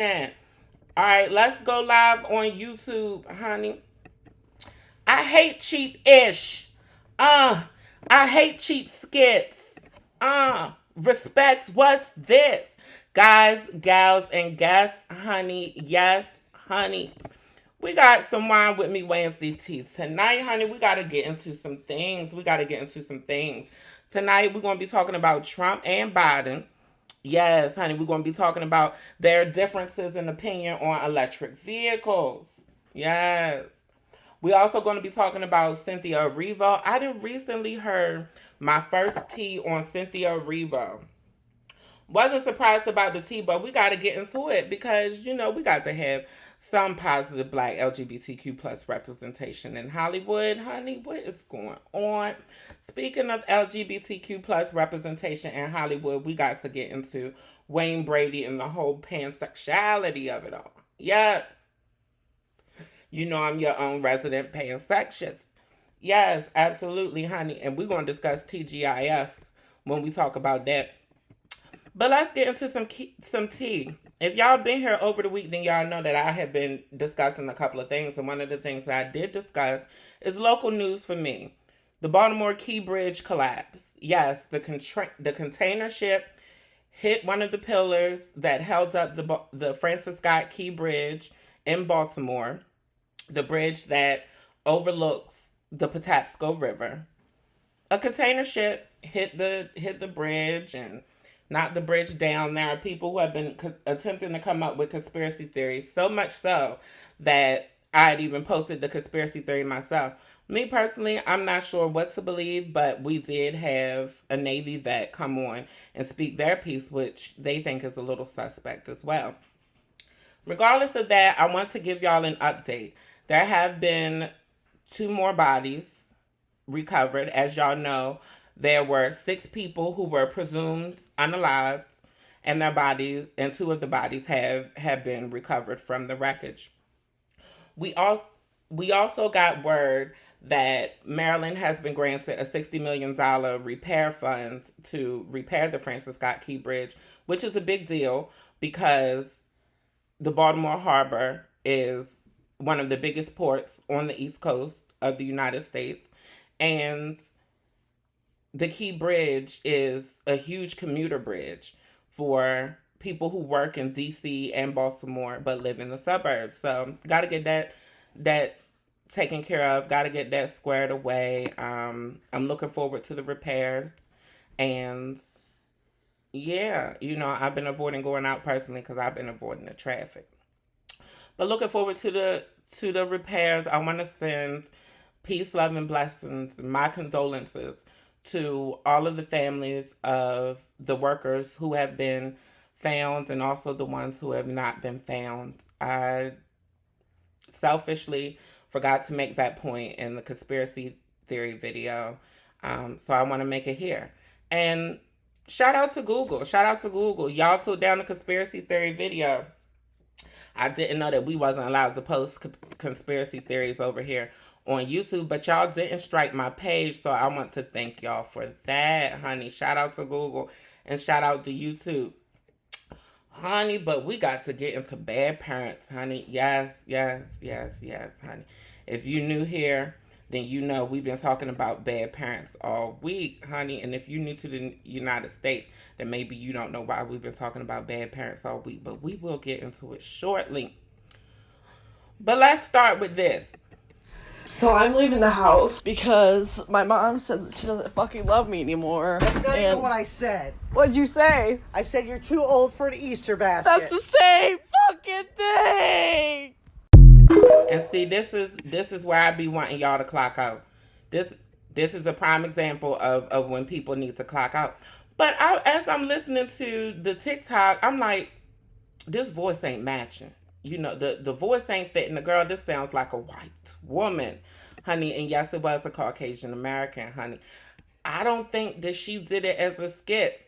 All right, let's go live on YouTube, honey. I hate cheap-ish. I hate cheap skits. Respect, what's this? Guys, gals, and guests, honey, yes, honey. We got some wine with me Wednesday tea. Tonight, honey, we got to get into some things. Tonight, we're going to be talking about Trump and Biden. Yes, honey, we're going to be talking about their differences in opinion on electric vehicles. Yes. We also going to be talking about Cynthia Erivo. I done recently heard my first tea on Cynthia Erivo. Wasn't surprised about the tea, but we got to get into it because, we got to have some positive black LGBTQ plus representation in Hollywood. Honey, what is going on? Speaking of LGBTQ plus representation in Hollywood, we got to get into Wayne Brady and the whole pansexuality of it all. Yeah. I'm your own resident pansexualist. Yes, absolutely, honey. And we're going to discuss TGIF when we talk about that. But let's get into some tea. If y'all been here over the week, then y'all know that I have been discussing a couple of things. And one of the things that I did discuss is local news for me. The Baltimore Key Bridge collapse. Yes, the container ship hit one of the pillars that held up the Francis Scott Key Bridge in Baltimore. The bridge that overlooks the Patapsco River. A container ship hit the bridge and knocked the bridge down. There are people who have been attempting to come up with conspiracy theories, so much so that I had even posted the conspiracy theory myself. Me personally, I'm not sure what to believe, but we did have a Navy vet come on and speak their piece, which they think is a little suspect as well. Regardless of that, I want to give y'all an update. There have been 2 more bodies recovered. As y'all know, there were 6 people who were presumed unalive, and 2 of the bodies have been recovered from the wreckage. We also got word that Maryland has been granted a $60 million repair fund to repair the Francis Scott Key Bridge, which is a big deal because the Baltimore Harbor is one of the biggest ports on the East Coast of the United States. And the Key Bridge is a huge commuter bridge for people who work in D.C. and Baltimore but live in the suburbs. So, got to get that taken care of. Got to get that squared away. I'm looking forward to the repairs. And, yeah, I've been avoiding going out personally because I've been avoiding the traffic. But looking forward to the repairs. I want to send peace, love, and blessings, my condolences to all of the families of the workers who have been found and also the ones who have not been found. I selfishly forgot to make that point in the conspiracy theory video, so I want to make it here. And shout out to Google. Y'all took down the conspiracy theory video. I didn't know that we wasn't allowed to post conspiracy theories over here on YouTube, but y'all didn't strike my page, so I want to thank y'all for that, honey. Shout out to Google and shout out to YouTube. Honey, but we got to get into bad parents, honey. Yes, honey. If you new here, then we've been talking about bad parents all week, honey. And if you're new to the United States, then maybe you don't know why we've been talking about bad parents all week. But we will get into it shortly. But let's start with this. So I'm leaving the house because my mom said that she doesn't fucking love me anymore. That's not even what I said. What'd you say? I said you're too old for an Easter basket. That's the same fucking thing. And see, this is where I be wanting y'all to clock out. This is a prime example of when people need to clock out. But as I'm listening to the TikTok, I'm like, this voice ain't matching. The voice ain't fitting the girl. This sounds like a white woman, honey. And yes, it was a Caucasian American, honey. I don't think that she did it as a skit.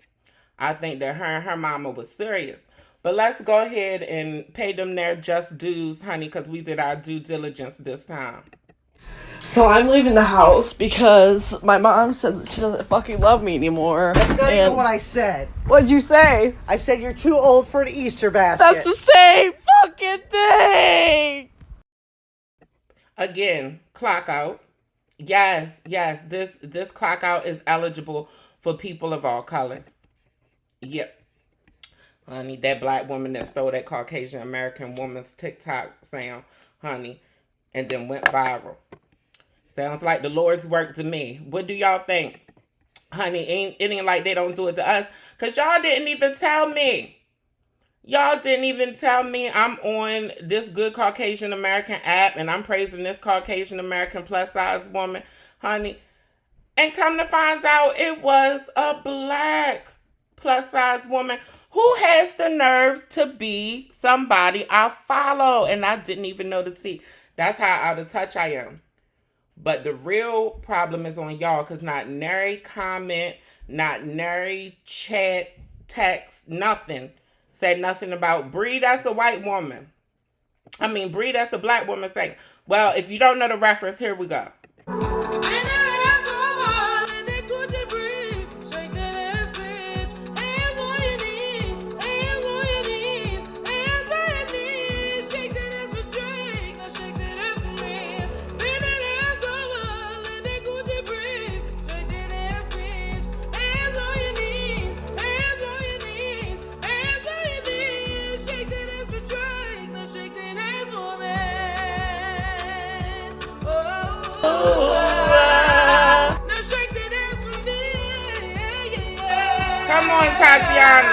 I think that her and her mama was serious. But let's go ahead and pay them their just dues, honey, because we did our due diligence this time. So I'm leaving the house because my mom said that she doesn't fucking love me anymore. That's not even what I said. What'd you say? I said you're too old for an Easter basket. That's the same fucking thing! Again, clock out. Yes, this clock out is eligible for people of all colors. Yep. Honey, that black woman that stole that Caucasian American woman's TikTok sound, honey, and then went viral. Sounds like the Lord's work to me. What do y'all think? Honey, it ain't like they don't do it to us. Because y'all didn't even tell me. Y'all didn't even tell me I'm on this good Caucasian American app and I'm praising this Caucasian American plus size woman, honey. And come to find out it was a black plus size woman who has the nerve to be somebody I follow. And I didn't even know the T. That's how out of touch I am. But the real problem is on y'all because not nary comment, not nary chat, text, nothing. Said nothing about Bre, that's a white woman. Bre, that's a black woman saying. Well, if you don't know the reference, here we go. Come on, Tatiana.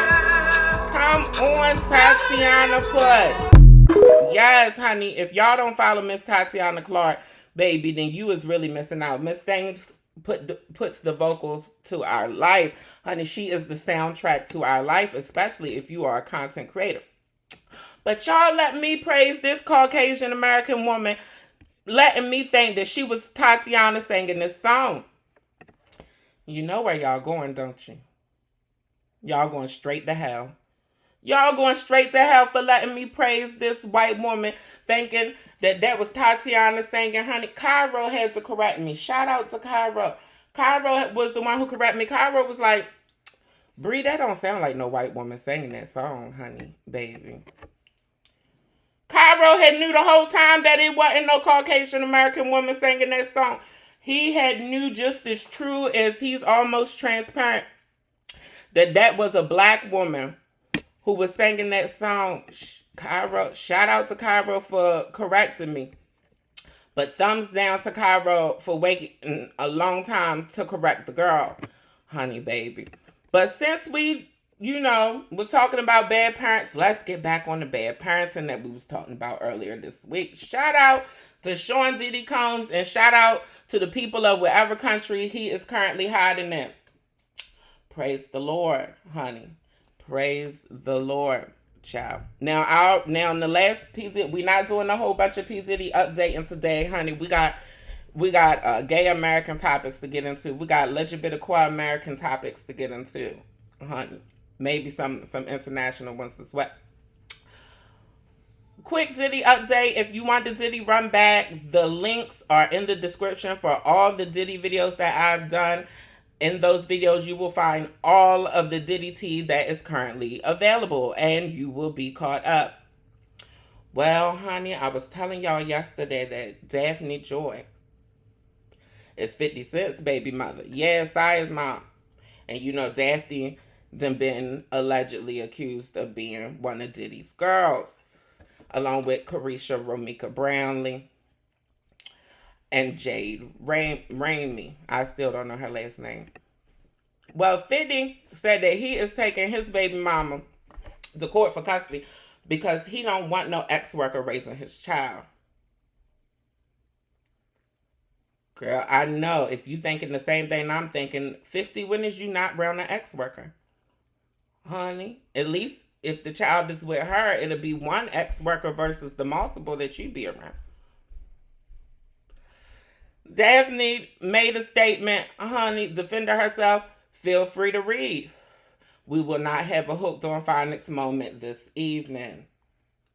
Come on, Tatiana Puss. Yes, honey. If y'all don't follow Miss Tatiana Clark, baby, then you is really missing out. Miss Things puts the vocals to our life. Honey, she is the soundtrack to our life, especially if you are a content creator. But y'all let me praise this Caucasian American woman, letting me think that she was Tatiana singing this song. You know where y'all going, don't you? Y'all going straight to hell. Y'all going straight to hell for letting me praise this white woman, thinking that was Tatiana singing, honey. Cairo had to correct me. Shout out to Cairo. Cairo was the one who corrected me. Cairo was like, Bre, that don't sound like no white woman singing that song, honey, baby. Cairo had knew the whole time that it wasn't no Caucasian American woman singing that song. He had knew just as true as he's almost transparent that was a black woman who was singing that song. Cairo, shout out to Cairo for correcting me. But thumbs down to Cairo for waiting a long time to correct the girl, honey, baby. But since we, was talking about bad parents, let's get back on the bad parenting that we was talking about earlier this week. Shout out to Sean Diddy Combs and shout out to the people of whatever country he is currently hiding in. Praise the Lord, honey. Praise the Lord, child. Now in the last P Diddy, we're not doing a whole bunch of P Diddy updating today, honey. We got gay American topics to get into. We got LGBTQ American topics to get into, honey. Maybe some international ones as well. Quick Diddy update. If you want the Diddy run back, the links are in the description for all the Diddy videos that I've done. In those videos, you will find all of the Diddy tea that is currently available, and you will be caught up. Well, honey, I was telling y'all yesterday that Daphne Joy is 50 Cent's baby mother. Yeah, Sia's mom. And Daphne then been allegedly accused of being one of Diddy's girls, along with Carisha Romika Brownlee and Jade Ramey. I still don't know her last name. Well, 50 said that he is taking his baby mama to court for custody because he don't want no ex-worker raising his child. Girl, I know. If you thinking the same thing I'm thinking, 50, when is you not around an ex-worker? Honey, at least if the child is with her, it'll be one ex-worker versus the multiple that you be around. Daphne made a statement, honey, defending herself. Feel free to read. We will not have a hooked on phonics moment this evening.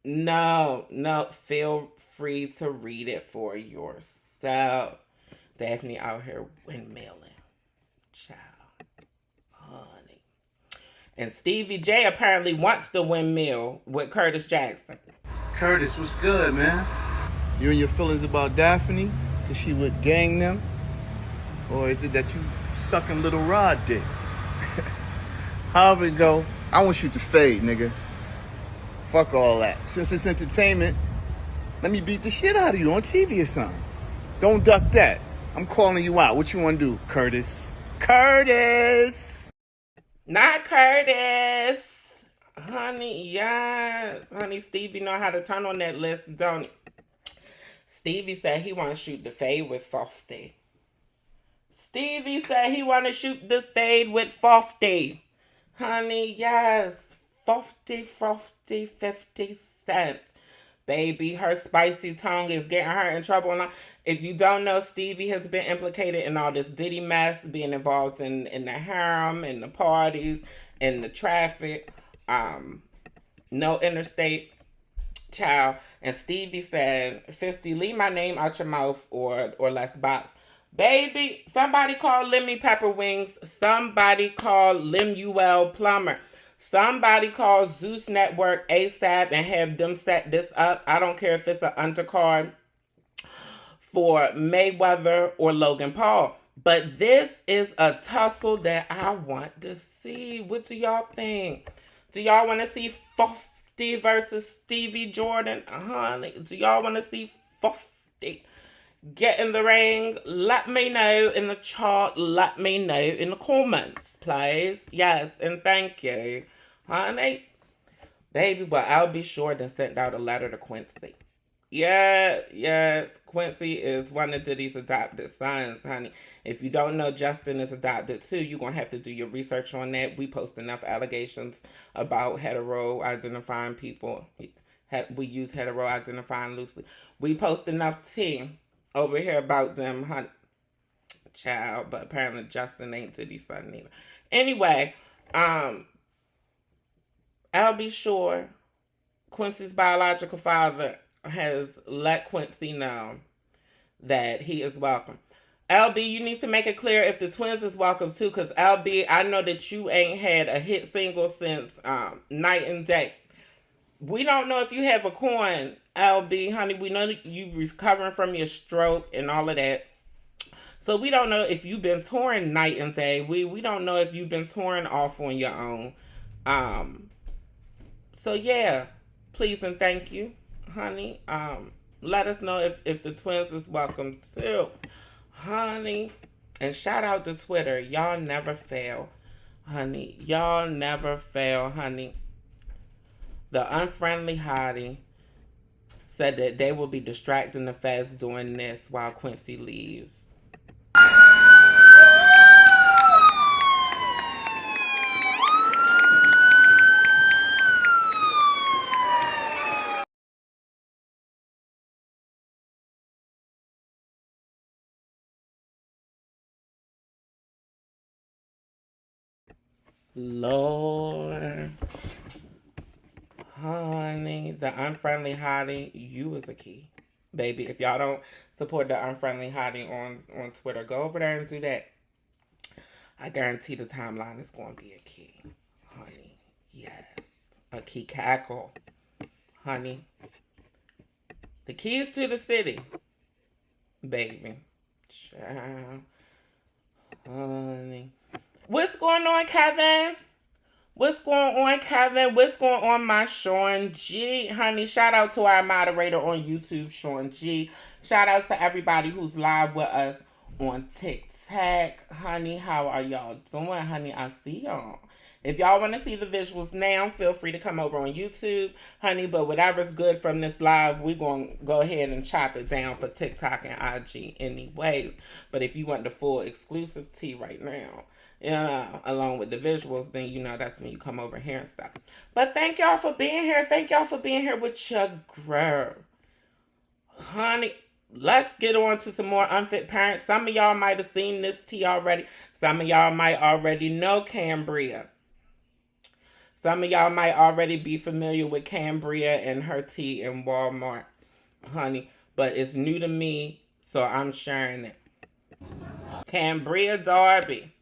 No, feel free to read it for yourself. Daphne out here windmilling. Child. Honey. And Stevie J apparently wants the windmill with Curtis Jackson. Curtis, what's good, man? You and your feelings about Daphne? Is she with gang them? Or is it that you sucking little Rod dick? However it go, I want you to fade, nigga. Fuck all that. Since it's entertainment, let me beat the shit out of you on TV or something. Don't duck that. I'm calling you out. What you want to do, Curtis? Curtis! Not Curtis. Honey, yes. Honey, Stevie know how to turn on that list, don't he? Stevie said he want to shoot the fade with 50. Stevie said he want to shoot the fade with 50. Honey, yes. 50 cents. Baby, her spicy tongue is getting her in trouble. If you don't know, Stevie has been implicated in all this Diddy mess, being involved in the harem, and the parties, and the traffic. No interstate child. And Stevie said, 50, leave my name out your mouth or let's box. Baby, somebody call Lemmy Pepper Wings. Somebody call Lemuel Plumber. Somebody call Zeus Network ASAP and have them set this up. I don't care if it's an undercard for Mayweather or Logan Paul. But this is a tussle that I want to see. What do y'all think? Do y'all want to see 50 versus Stevie Jordan? Honey, do y'all want to see 50? Get in the ring. Let me know in the chat. Let me know in the comments, please. Yes, and thank you. Honey. Baby, well, I'll be sure to send out a letter to Quincy. Yes. Quincy is one of Diddy's adopted sons, honey. If you don't know, Justin is adopted too. You're going to have to do your research on that. We post enough allegations about hetero-identifying people. We use hetero-identifying loosely. We post enough tea over here about them, honey. Child, but apparently Justin ain't Diddy's son neither. Anyway, I'll be sure Quincy's biological father has let Quincy know that he is welcome. LB, you need to make it clear if the twins is welcome too, because LB, I know that you ain't had a hit single since Night and Day. We don't know if you have a coin, LB, honey. We know that you recovering from your stroke and all of that. So we don't know if you've been touring night and day. We don't know if you've been touring off on your own. So yeah, please and thank you, honey. Let us know if the twins is welcome too, honey. And shout out to Twitter. Y'all never fail, honey. Y'all never fail, honey. The Unfriendly Hottie said that they will be distracting the feds doing this while Quincy leaves. Lord. Honey, the Unfriendly Hottie, you is a key. Baby, if y'all don't support the Unfriendly Hottie on Twitter, go over there and do that. I guarantee the timeline is going to be a key. Honey, yes. A key cackle. Honey. The keys to the city. Baby. Child. Honey. What's going on, Kevin? What's going on, Kevin? What's going on, my Sean G? Honey, shout out to our moderator on YouTube, Sean G. Shout out to everybody who's live with us on TikTok. Honey, how are y'all doing? Honey, I see y'all. If y'all want to see the visuals now, feel free to come over on YouTube, honey. But whatever's good from this live, we're going to go ahead and chop it down for TikTok and IG anyways. But if you want the full exclusive tea right now, along with the visuals, then you know that's when you come over here and stuff. But thank y'all for being here. Thank y'all for being here with your girl. Honey, let's get on to some more unfit parents. Some of y'all might have seen this tea already. Some of y'all might already know Cambria. Some of y'all might already be familiar with Cambria and her tea in Walmart, honey. But it's new to me, so I'm sharing it. Cambria Darby.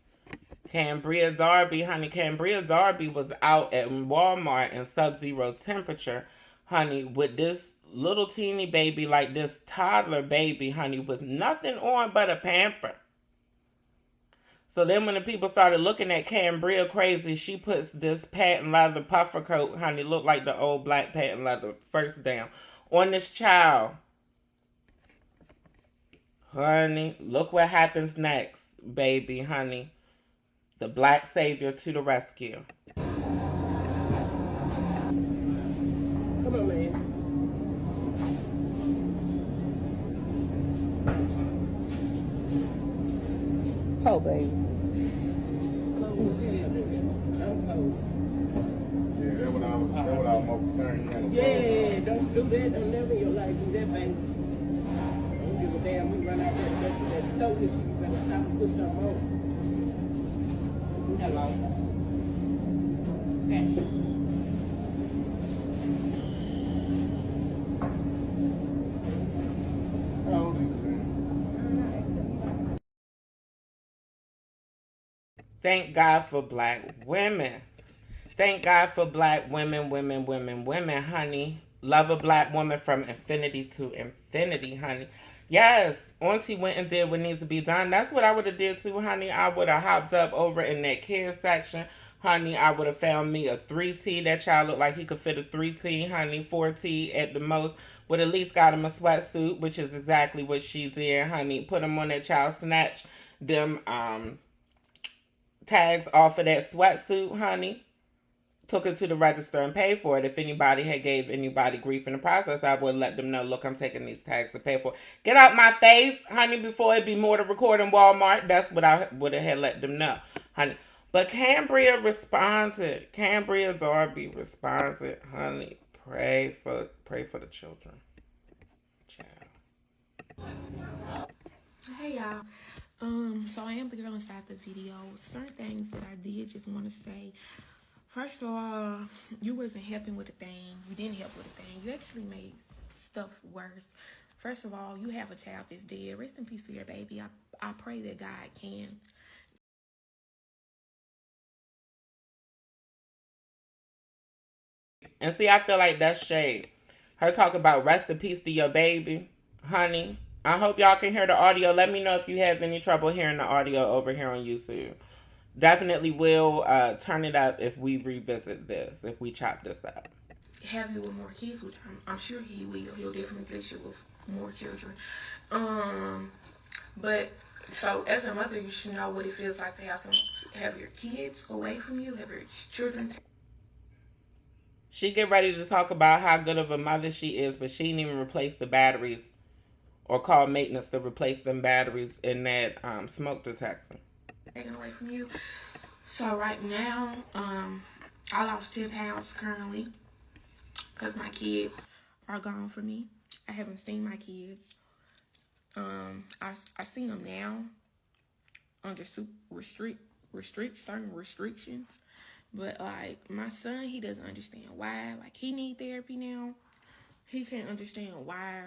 Cambria Darby, honey. Cambria Darby was out at Walmart in sub-zero temperature, honey, with this little teeny baby, like this toddler baby, honey, with nothing on but a pamper. So then when the people started looking at Cambria crazy, she puts this patent leather puffer coat, honey, look like the old black patent leather, first down, on this child. Honey, look what happens next, baby, honey. The black savior to the rescue. Come on, man. Oh, baby. Cold as hell, nigga. I'm cold. Yeah, that's what I was more concerned. Yeah, don't do that. Don't never in your life do that, baby. Don't give a damn. We run out there and go to that stove with you. You better stop and put something on. Hello. Hey. How old is it, man? Thank God for black women. Thank God for black women, honey. Love a black woman from infinity to infinity, honey. Yes, Auntie went and did what needs to be done. That's what I would have did too, honey. I would have hopped up over in that kids section, honey. I would have found me a 3T. That child looked like he could fit a 3T, honey. 4T at the most. Would at least got him a sweatsuit, which is exactly what she's in, honey. Put him on that child, snatch them tags off of that sweatsuit, honey. Took it to the register and paid for it. If anybody had gave anybody grief in the process, I would let them know, look, I'm taking these tags to pay for it. Get out my face, honey, before it be more to record in Walmart. That's what I would have had let them know, honey. But Cambria responded. Cambria Darby responded, honey. Pray for the children. Child. Hey y'all. So I am the girl inside the video. Certain things that I did just want to say. First of all, you wasn't helping with a thing. You didn't help with a thing. You actually made stuff worse. First of all, you have a child that's dead. Rest in peace to your baby. I pray that God can. And see, I feel like that's shade. Her talk about rest in peace to your baby, honey. I hope y'all can hear the audio. Let me know if you have any trouble hearing the audio over here on YouTube. Definitely will turn it up if we revisit this, if we chop this up. Have you with more kids, which I'm sure he will. He'll definitely bless you with more children. But so as a mother, you should know what it feels like to have your kids away from you, have your children. She get ready to talk about how good of a mother she is, but she didn't even replace the batteries or call maintenance to replace them batteries in that smoke detector. Taken away from you. So right now, I lost 10 pounds currently because my kids are gone from me. I haven't seen my kids. I seen them now under certain restrictions. But like my son, he doesn't understand why. Like he need therapy now. He can't understand why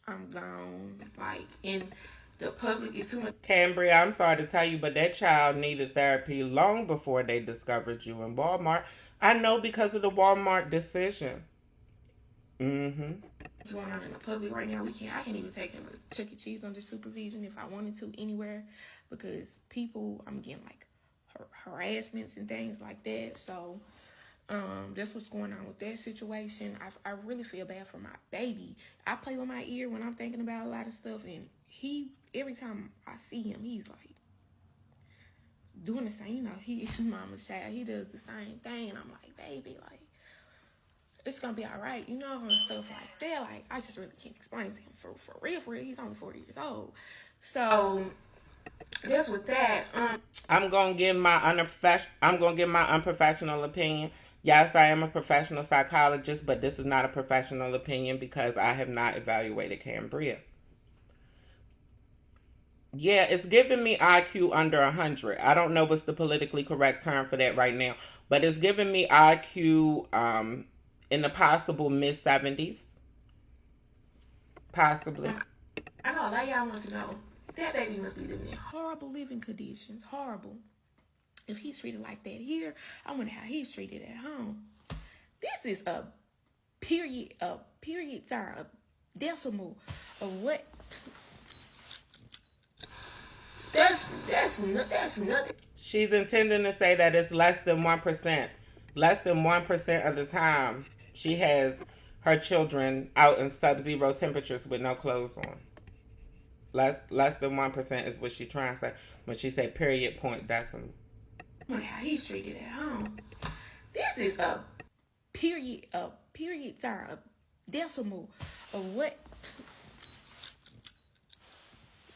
I'm gone. Like in the public is too much. Cambria, I'm sorry to tell you, but that child needed therapy long before they discovered you in Walmart. I know because of the Walmart decision. What's going on in the public right now? I can't even take him to Chuck E. Cheese under supervision if I wanted to anywhere because people, I'm getting like harassments and things like that. So that's what's going on with that situation. I really feel bad for my baby. I play with my ear when I'm thinking about a lot of stuff, and every time I see him, he's like doing the same. You know, he is mama's child. He does the same thing, and I'm like, baby, like it's gonna be all right, you know, and stuff like that. Like I just really can't explain to him for real. He's only 40 years old, so that's with that. I'm gonna give my unprofessional opinion. Yes, I am a professional psychologist, but this is not a professional opinion because I have not evaluated Cambria. Yeah, it's giving me IQ under 100. I don't know what's the politically correct term for that right now, but it's giving me IQ in the possible mid-70s. Possibly. I know a lot of y'all want to know That baby must be living in horrible living conditions. Horrible. If he's treated like that here, I wonder how he's treated at home. This is a decimal of what. That's nothing. She's intending to say that it's less than 1%. Less than 1% of the time she has her children out in sub-zero temperatures with no clothes on. Less than 1% is what she's trying to say when she said period point decimal. I wonder how he's treated at home. This is a decimal of what.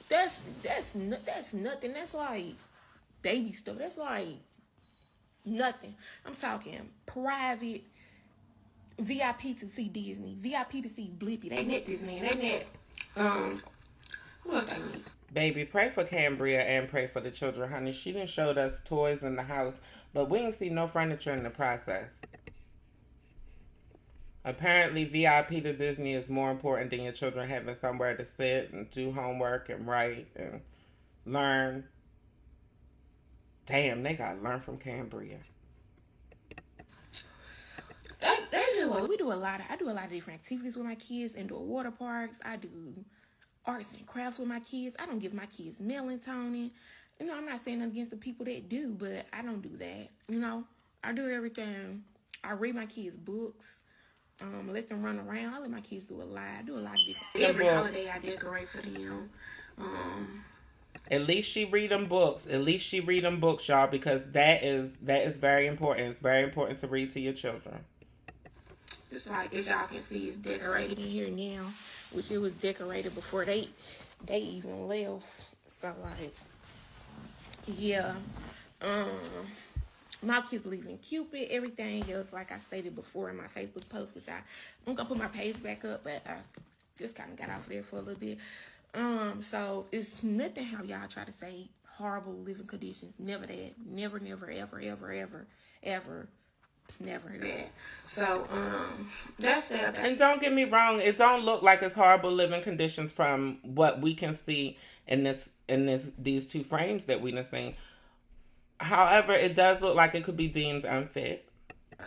That's nothing. That's like baby stuff. That's like nothing. I'm talking private VIP to see Disney, VIP to see Blippi. They net this man. They net who else they need? Baby, pray for Cambria and pray for the children, honey. She done showed us toys in the house, but we didn't see no furniture in the process. Apparently, VIP to Disney is more important than your children having somewhere to sit and do homework and write and learn. Damn, they gotta learn from Cambria. We do a lot. I do a lot of different activities with my kids. Indoor water parks. I do arts and crafts with my kids. I don't give my kids melatonin. You know, I'm not saying against the people that do, but I don't do that. You know, I do everything. I read my kids books. Let them run around. I let my kids do a lot. I do a lot of different. Every holiday I decorate for them. At least she read them books. At least she read them books, y'all, because that is very important. It's very important to read to your children. Just like as y'all can see, it's decorated in here now, which it was decorated before they even left. So like, yeah. My kids believe in Cupid, everything else, like I stated before in my Facebook post, which I'm gonna put my page back up, but I just kind of got off of there for a little bit. So it's nothing how y'all try to say horrible living conditions. Never that. Never, ever. Never that. So, that's that. And don't get me wrong, it don't look like it's horrible living conditions from what we can see in these two frames that we done seen. However, it does look like it could be deemed unfit.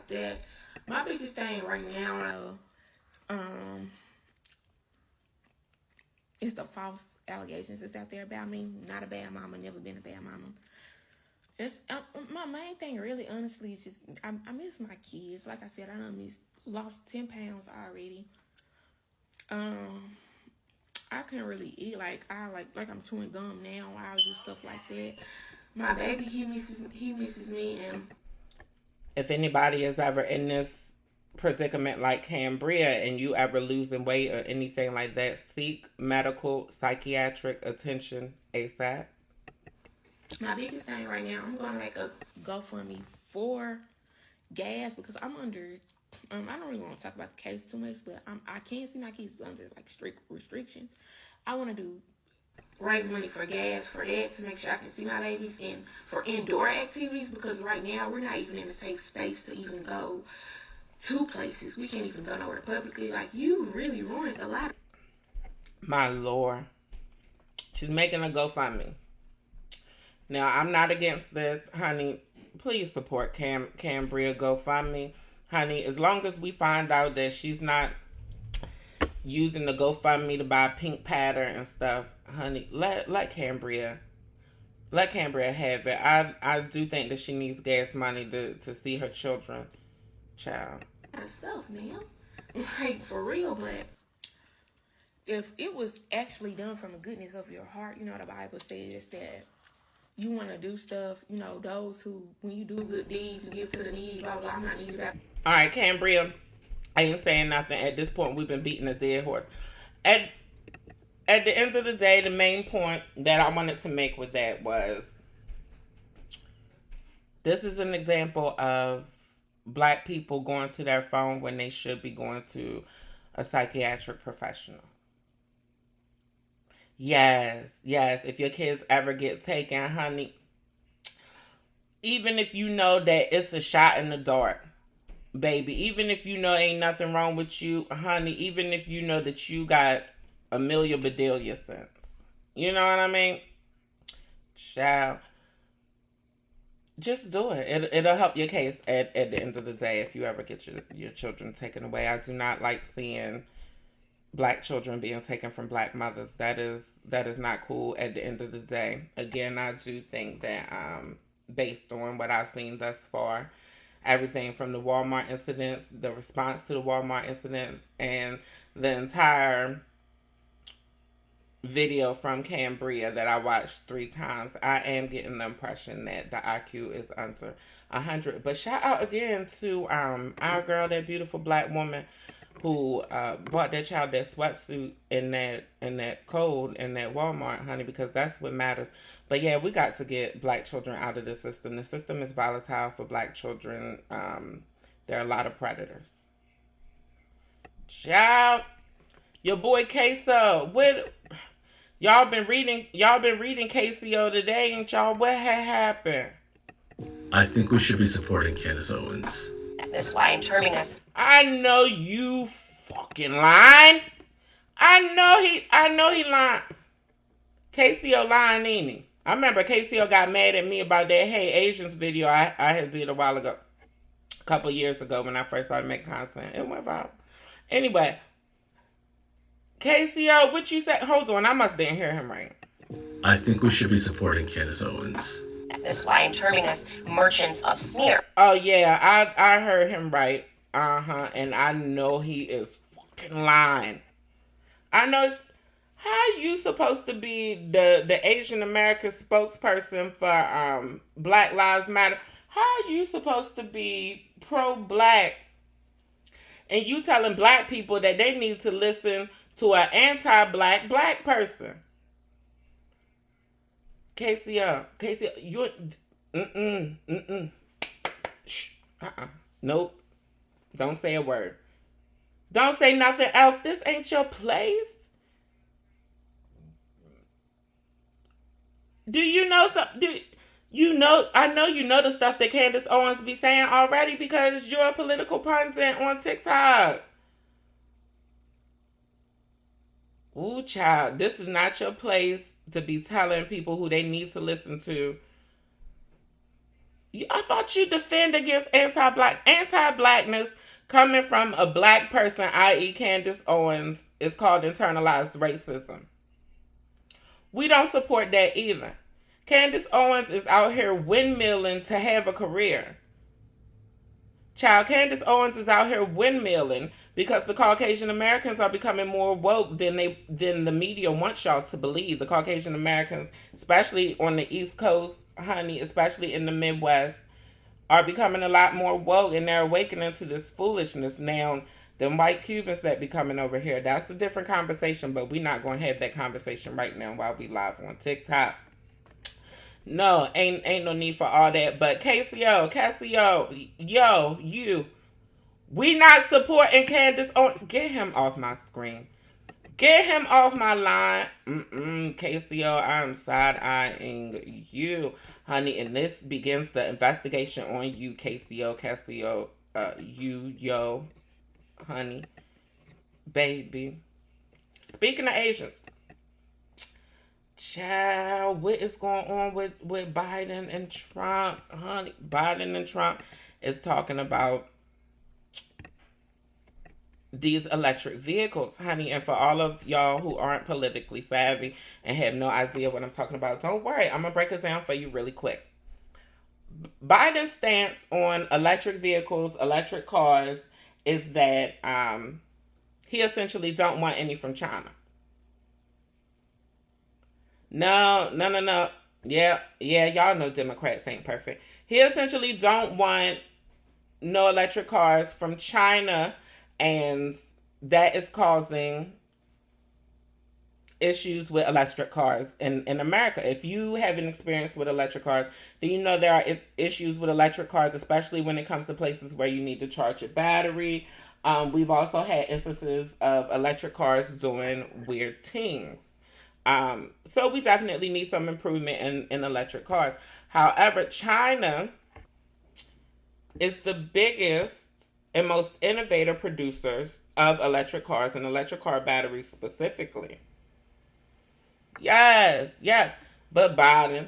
That my biggest thing right now, is the false allegations that's out there about me. Not a bad mama, never been a bad mama. It's my main thing, really, honestly, is just I miss my kids. Like I said, I lost 10 pounds already. I couldn't really eat like I'm chewing gum now. I do stuff like that. My baby, he misses me, and if anybody is ever in this predicament like Cambria and you ever losing weight or anything like that, seek medical, psychiatric attention ASAP. My biggest thing right now, I'm going like a GoFundMe for gas because I'm under. I don't really want to talk about the case too much, but I can't see my kids under like strict restrictions. I want to raise money for gas for that to make sure I can see my babies and for indoor activities because right now we're not even in a safe space to even go to places. We can't even go nowhere publicly. Like, you really ruined a lot. My Lord. She's making a GoFundMe. Now, I'm not against this. Honey, please support Cambria GoFundMe. Honey, as long as we find out that she's not using the GoFundMe to buy pink powder and stuff, honey, let Cambria have it. I do think that she needs gas money to see her children. Child. That stuff, man. Like, for real, but if it was actually done from the goodness of your heart, you know, the Bible says that you want to do stuff, you know, those who, when you do good deeds, you give to the needy, blah, blah, I'm not needy about. All right, Cambria, I ain't saying nothing. At this point, we've been beating a dead horse. At the end of the day, the main point that I wanted to make with that was, this is an example of Black people going to their phone when they should be going to a psychiatric professional. Yes. If your kids ever get taken, honey, even if you know that it's a shot in the dark, baby, even if you know ain't nothing wrong with you, honey, even if you know that you got a million bedelia cents, You know what I mean? Child. Just do it. It'll help your case at the end of the day if you ever get your children taken away. I do not like seeing black children being taken from black mothers. That is not cool at the end of the day. Again, I do think that based on what I've seen thus far, everything from the Walmart incidents, the response to the Walmart incident, and the entire video from Cambria that I watched 3 times, I am getting the impression that the IQ is under 100. But shout out again to our girl, that beautiful black woman who bought that child that sweatsuit in that cold in that Walmart, honey, because that's what matters. But yeah, we got to get black children out of the system. The system is volatile for black children. There are a lot of predators. Child, your boy Queso, what? Y'all been reading KCO today, ain't y'all? What had happened? I think we should be supporting Candace Owens. That's why I'm terming us. I know you fucking lying. I know he lying. KCO lying, ain't he? I remember KCO got mad at me about that Hey Asians video I had did a while ago. A couple years ago when I first started making content. It went viral. Anyway, KCO, what you said? Hold on, I must didn't hear him right. I think we should be supporting Candace Owens. That's why I'm terming us merchants of smear. Oh yeah, I heard him right. And I know he is fucking lying. I know it's, how you supposed to be the Asian American spokesperson for Black Lives Matter? How you supposed to be pro-black and you telling black people that they need to listen to an anti-black black person? KCO, you, shh, nope, don't say a word. Don't say nothing else. This ain't your place. Do you know something? I know you know the stuff that Candace Owens be saying already because you're a political pundit on TikTok. Ooh, child, this is not your place to be telling people who they need to listen to. I thought you defend against anti-blackness coming from a black person, i.e. Candace Owens, is called internalized racism. We don't support that either. Candace Owens is out here windmilling to have a career. Child, Candace Owens is out here windmilling because the Caucasian Americans are becoming more woke than the media wants y'all to believe. The Caucasian Americans, especially on the East Coast, honey, especially in the Midwest, are becoming a lot more woke, and they're awakening to this foolishness. Now, them white Cubans that be coming over here, that's a different conversation, but we're not going to have that conversation right now while we live on TikTok. No, ain't no need for all that. But Casio, yo, you, we not supporting Candace. Get him off my screen. Get him off my line. KCO, I'm side-eyeing you, honey. And this begins the investigation on you, KCO, yo, honey, baby. Speaking of Asians, child, what is going on with Biden and Trump, honey? Biden and Trump is talking about these electric vehicles, honey. And for all of y'all who aren't politically savvy and have no idea what I'm talking about, don't worry. I'm going to break it down for you really quick. Biden's stance on electric vehicles, electric cars, is that he essentially don't want any from China. No. Yeah, y'all know Democrats ain't perfect. He essentially don't want no electric cars from China, and that is causing issues with electric cars in America. If you haven't experienced with electric cars, then you know there are issues with electric cars, especially when it comes to places where you need to charge your battery. We've also had instances of electric cars doing weird things. So we definitely need some improvement in electric cars. However, China is the biggest and most innovative producers of electric cars and electric car batteries specifically. Yes, yes. But Biden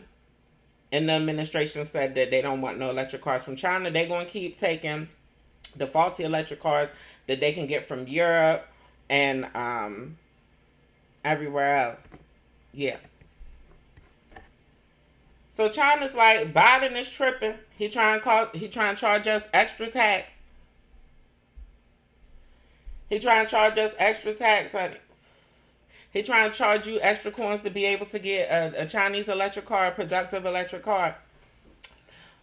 and the administration said that they don't want no electric cars from China. They're going to keep taking the faulty electric cars that they can get from Europe and everywhere else. Yeah. So China's like, Biden is tripping. He trying to charge us extra tax. He trying to charge us extra tax, honey. He trying to charge you extra coins to be able to get a Chinese electric car, a productive electric car.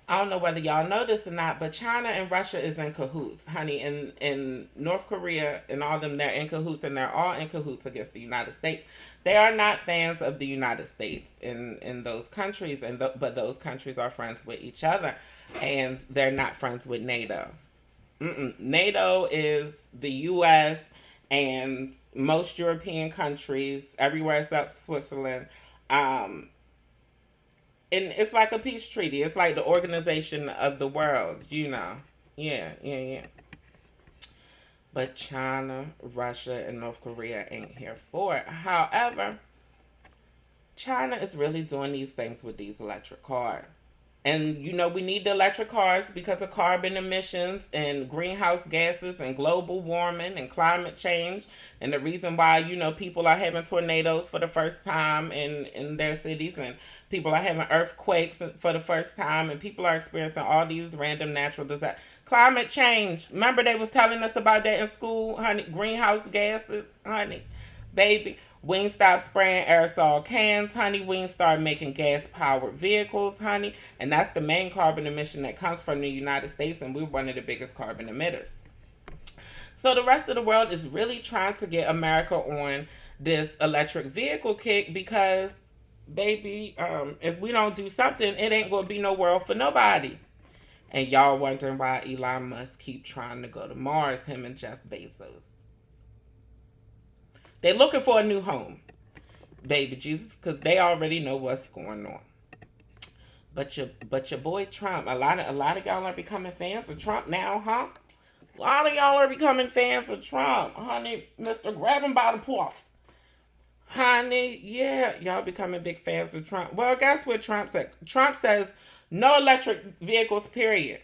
I don't know whether y'all know this or not, but China and Russia is in cahoots, honey. In North Korea and all them, they're in cahoots, and they're all in cahoots against the United States. They are not fans of the United States in those countries, but those countries are friends with each other, and they're not friends with NATO. NATO is the U.S. and most European countries, everywhere except Switzerland. And it's like a peace treaty. It's like the Organization of the World, you know. Yeah. But China, Russia, and North Korea ain't here for it. However, China is really doing these things with these electric cars. And, you know, we need the electric cars because of carbon emissions and greenhouse gases and global warming and climate change. And the reason why, you know, people are having tornadoes for the first time in their cities, and people are having earthquakes for the first time, and people are experiencing all these random natural disasters. Climate change. Remember they was telling us about that in school, honey? Greenhouse gases, honey. Baby. We ain't stop spraying aerosol cans, honey. We ain't start making gas-powered vehicles, honey. And that's the main carbon emission that comes from the United States, and we're one of the biggest carbon emitters. So the rest of the world is really trying to get America on this electric vehicle kick because, baby, if we don't do something, it ain't going to be no world for nobody. And y'all wondering why Elon Musk keep trying to go to Mars, him and Jeff Bezos. They're looking for a new home, baby Jesus, because they already know what's going on. But your boy Trump, a lot of y'all are becoming fans of Trump now, huh? A lot of y'all are becoming fans of Trump, honey. Mr. Grab him by the paws. Honey, yeah, y'all becoming big fans of Trump. Well, guess what Trump said? Trump says no electric vehicles, period.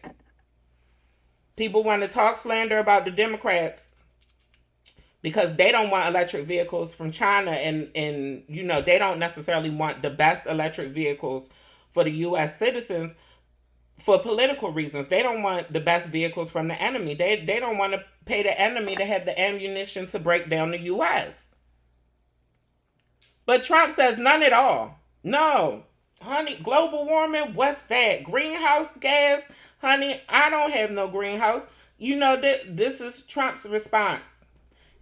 People want to talk slander about the Democrats because they don't want electric vehicles from China, and you know, they don't necessarily want the best electric vehicles for the U.S. citizens for political reasons. They don't want the best vehicles from the enemy. They don't want to pay the enemy to have the ammunition to break down the U.S. But Trump says none at all. No. Honey, global warming, what's that? Greenhouse gas? Honey, I don't have no greenhouse. You know, this is Trump's response.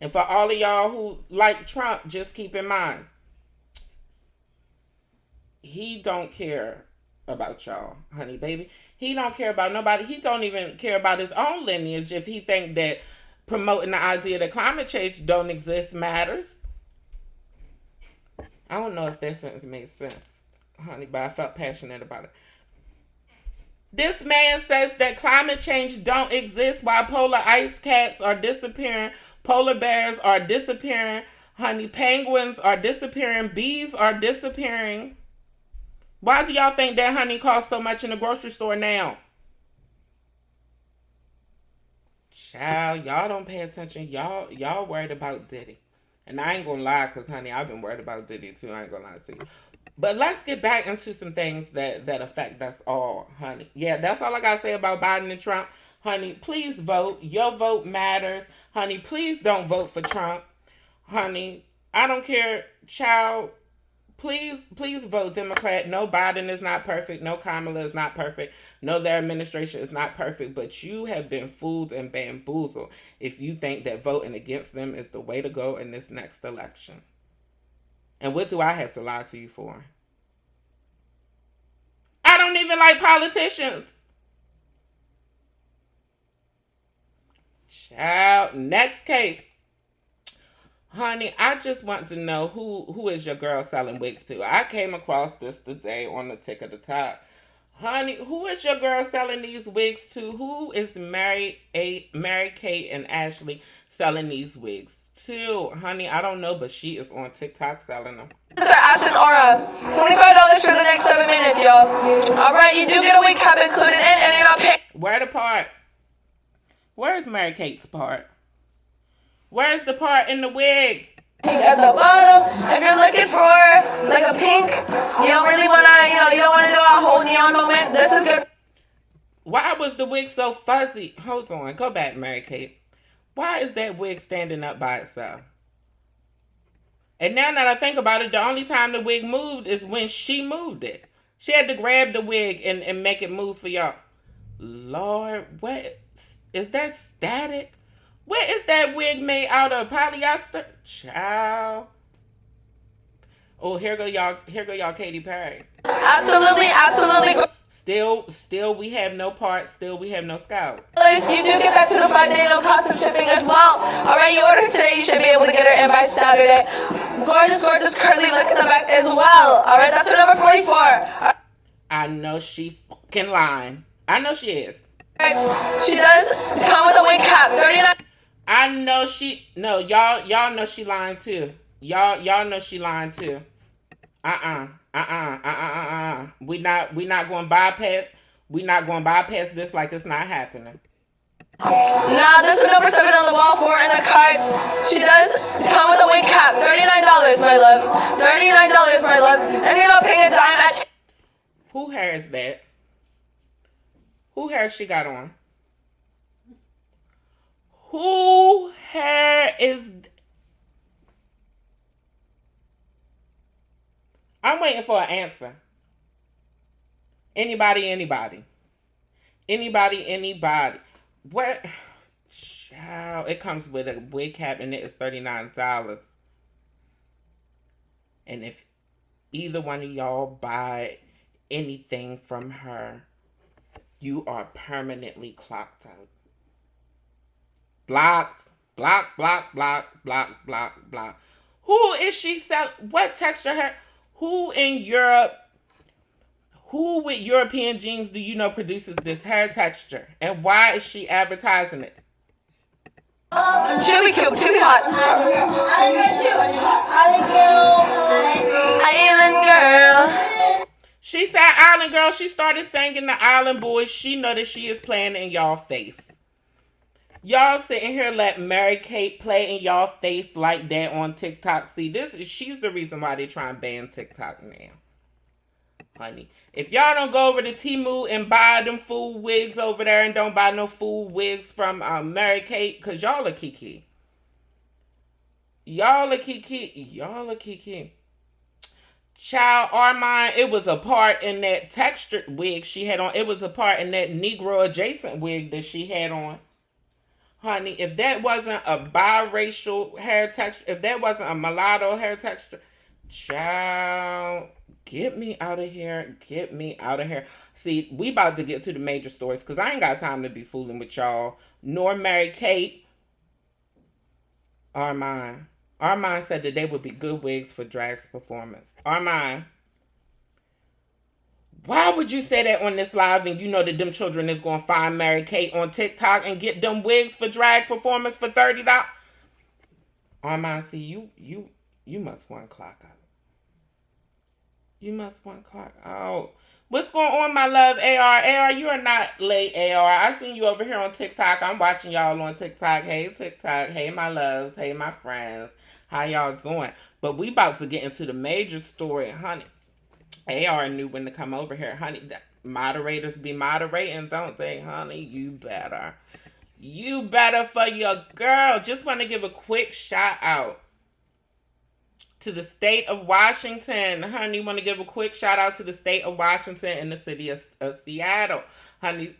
And for all of y'all who like Trump, just keep in mind, he don't care about y'all, honey, baby. He don't care about nobody. He don't even care about his own lineage if he think that promoting the idea that climate change don't exist matters. I don't know if that sentence made sense, honey, but I felt passionate about it. This man says that climate change don't exist while polar ice caps are disappearing, polar bears are disappearing, honey, penguins are disappearing, bees are disappearing. Why do y'all think that honey costs so much in the grocery store now? Child, y'all don't pay attention. Y'all worried about Diddy. And I ain't gonna lie, because, honey, I've been worried about Diddy, too. I ain't gonna lie to you. But let's get back into some things that affect us all, honey. Yeah, that's all I gotta say about Biden and Trump. Honey, please vote. Your vote matters. Honey, please don't vote for Trump. Honey, I don't care, child. Please vote Democrat. No, Biden is not perfect. No, Kamala is not perfect. No, their administration is not perfect. But you have been fooled and bamboozled if you think that voting against them is the way to go in this next election. And what do I have to lie to you for? I don't even like politicians. Child, next case. Honey, I just want to know who is your girl selling wigs to. I came across this today on the Tick of the Top. Honey, who is your girl selling these wigs to? Who is Mary Kate and Ashley selling these wigs to? Honey, I don't know, but she is on TikTok selling them. Mr. Ashton Aura, $25 for the next 7 minutes, y'all. Alright, you do get a wig cap included in, and you're not paying. Where the part? Where's Mary Kate's part? Where's the part in the wig? At the bottom, if you're looking for like a pink, you don't really want to, you don't want to do a whole neon moment, this is good. Why was the wig so fuzzy? Hold on, go back, Mary Kate. Why is that wig standing up by itself? And now that I think about it, the only time the wig moved is when she moved it. She had to grab the wig and make it move for y'all. Lord, what is that static? What is that wig made out of? Polyester? Child. Oh, here go y'all Katy Perry. Absolutely. Still we have no parts, still we have no scalp. You do get that 2 to 5 day no cost of shipping as well. Alright, you order today, you should be able to get it in by Saturday. Gorgeous, curly look in the back as well. Alright, that's her number 44. I know she fucking lying. I know she is. She does come with a wig cap, $39. I know y'all know she lying too. Y'all know she lying too. We not going to bypass this like it's not happening. Nah, this is number 7 on the wall, 4 in the cart. She does come with a wig cap, $39, my loves. $39, my loves. And you're not paying a dime at. Who hair is that? Who hair she got on? Who hair is... I'm waiting for an answer. Anybody. What? Child, it comes with a wig cap and it is $39. And if either one of y'all buy anything from her, you are permanently clocked out. Blocks. Block. Who is she selling? What texture hair? Who in Europe, who with European genes do you know produces this hair texture? And why is she advertising it? She'll be cute. She'll be hot. Island girl. She said Island girl. She started singing the Island Boys. She know that she is playing in y'all face. Y'all sitting here let Mary Kate play in y'all face like that on TikTok. See, she's the reason why they try and ban TikTok now. Honey, if y'all don't go over to Temu and buy them fool wigs over there and don't buy no fool wigs from Mary Kate, because y'all are kiki. Y'all are kiki. Child, Armand, it was a part in that textured wig she had on. It was a part in that Negro adjacent wig that she had on. Honey, if that wasn't a biracial hair texture, if that wasn't a mulatto hair texture, child, get me out of here. See, we about to get to the major stories because I ain't got time to be fooling with y'all. Nor Mary Kate. Armand said that they would be good wigs for Drag's performance. Armand, why would you say that on this live and you know that them children is going to find Mary Kate on TikTok and get them wigs for drag performance for $30? Armand, see, you must want to clock out. What's going on, my love, AR? AR, you are not late, AR. I seen you over here on TikTok. I'm watching y'all on TikTok. Hey, TikTok. Hey, my loves. Hey, my friends. How y'all doing? But we about to get into the major story, honey. AR knew when to come over here. Honey, moderators be moderating, don't they? Honey, you better. You better for your girl. Just want to give a quick shout out to the state of Washington. Honey, want to give a quick shout out to the state of Washington and the city of Seattle. Honey,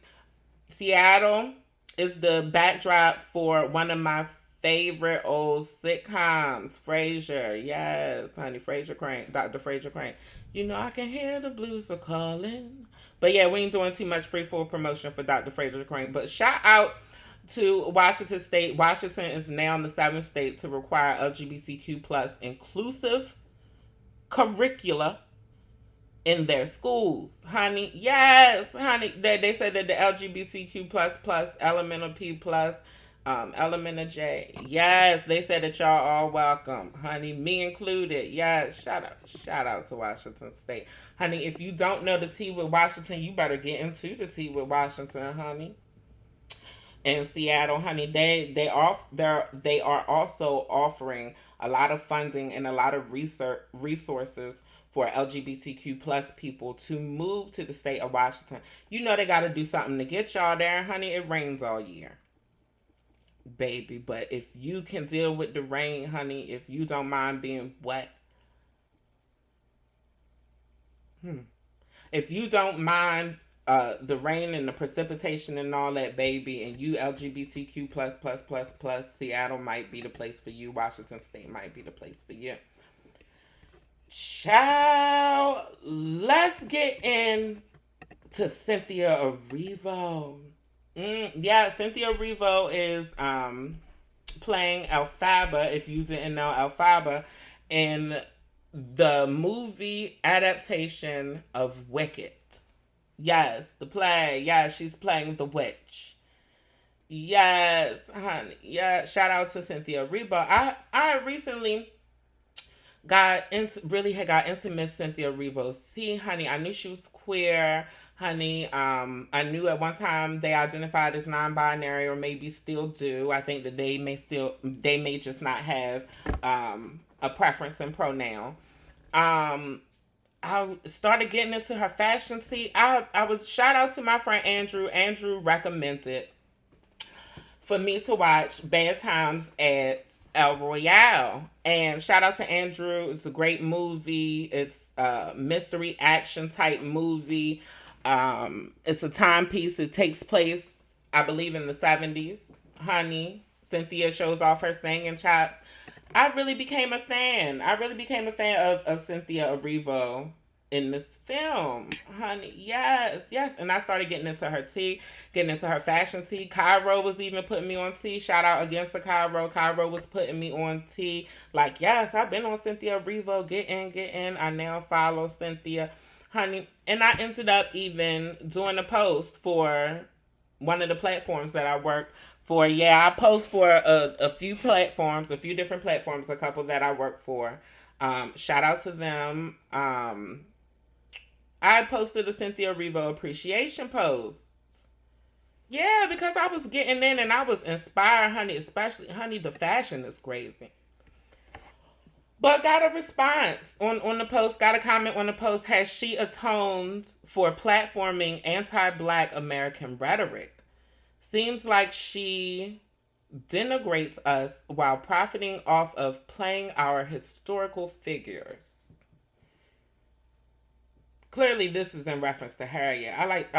Seattle is the backdrop for one of my favorite old sitcoms, Frasier. Yes, honey, Frasier Crane, Dr. Frasier Crane. You know, I can hear the blues are calling. But yeah, we ain't doing too much free for promotion for Dr. Frasier Crane. But shout out to Washington State. Washington is now in the 7th state to require LGBTQ plus inclusive curricula in their schools, honey. Yes, honey. They said that the LGBTQ plus elemental P plus elemental J. Yes, they said that y'all all welcome, honey. Me included. Yes, shout out to Washington State, honey. If you don't know the tea with Washington, you better get into the tea with Washington, honey. In Seattle, honey, they are also offering a lot of funding and a lot of resources for LGBTQ plus people to move to the state of Washington. You know they got to do something to get y'all there, honey. It rains all year, baby. But if you can deal with the rain, honey, if you don't mind being wet, if you don't mind the rain and the precipitation and all that, baby, and you LGBTQ plus, Seattle might be the place for you. Washington State might be the place for you. Child, let's get in to Cynthia Erivo. Yeah, Cynthia Erivo is playing Elphaba, if you didn't know Elphaba, in the movie adaptation of Wicked. Yes, the play. Yeah, she's playing the witch. Yes, honey. Yeah, shout out to Cynthia Erivo. I recently really had got into Miss Cynthia Erivo. See, honey, I knew she was queer, honey. I knew at one time they identified as non-binary, or maybe still do. I think that they may just not have a preference in pronoun. I started getting into her fashion. See, I was, shout out to my friend Andrew. Andrew recommended for me to watch Bad Times at El Royale. And shout out to Andrew. It's a great movie. It's a mystery action type movie. It's a timepiece. It takes place, I believe, in the 70s. Honey, Cynthia shows off her singing chops. I really became a fan. Of Cynthia Erivo in this film, honey. Yes. And I started getting into her tea, getting into her fashion tea. Cairo was even putting me on tea. Shout out against the Cairo. Cairo was putting me on tea. Like, yes, I've been on Cynthia Erivo. Get in. I now follow Cynthia, honey. And I ended up even doing a post for one of the platforms that I work for. Yeah, I post for a few platforms, a few different platforms, a couple that I work for. Shout out to them. I posted a Cynthia Erivo appreciation post. Yeah, because I was getting in and I was inspired, honey. Especially, honey, the fashion is crazy. But got a response on the post, got a comment on the post. Has she atoned for platforming anti-Black American rhetoric? Seems like she denigrates us while profiting off of playing our historical figures. Clearly, this is in reference to Harriet. I like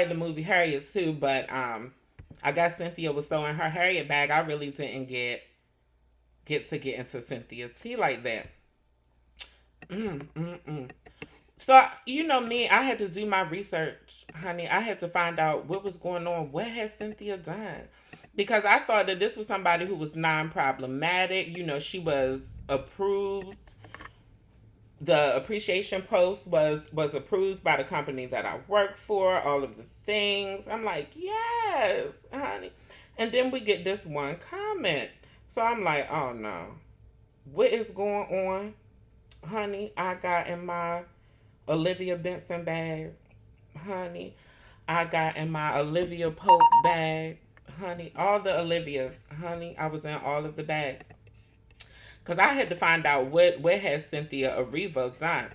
the movie Harriet too, but I guess Cynthia was so in her Harriet bag. I really didn't get into Cynthia T like that. So, you know me, I had to do my research, honey. I had to find out what was going on. What has Cynthia done? Because I thought that this was somebody who was non-problematic. You know, she was approved. The appreciation post was approved by the company that I work for. All of the things. I'm like, yes, honey. And then we get this one comment. So I'm like, oh no. What is going on? Honey, I got in my Olivia Benson bag. Honey, I got in my Olivia Pope bag. Honey, all the Olivias. Honey, I was in all of the bags. Because I had to find out what has Cynthia Erivo done.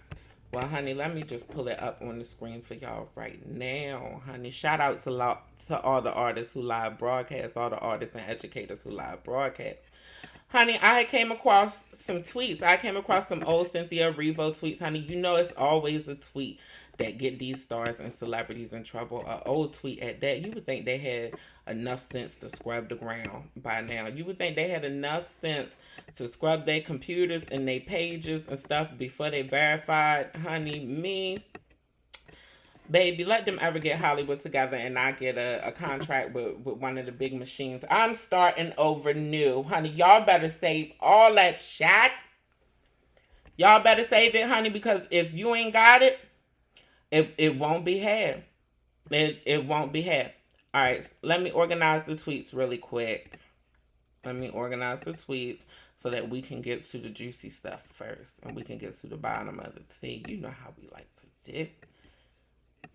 Well, honey, let me just pull it up on the screen for y'all right now, honey. Shout out to all the artists who live broadcast, all the artists and educators who live broadcast. Honey, I came across some tweets. I came across some old Cynthia Erivo tweets, honey. You know it's always a tweet that get these stars and celebrities in trouble. An old tweet at that. You would think they had enough sense to scrub the ground by now. You would think they had enough sense to scrub their computers and their pages and stuff before they verified. Honey, me, baby, let them ever get Hollywood together and I get a contract with one of the big machines. I'm starting over new. Honey, y'all better save all that chat. Y'all better save it, honey, because if you ain't got it, It won't be had. It won't be had. All right, let me organize the tweets really quick. Let me organize the tweets so that we can get to the juicy stuff first, and we can get to the bottom of the tea. You know how we like to do.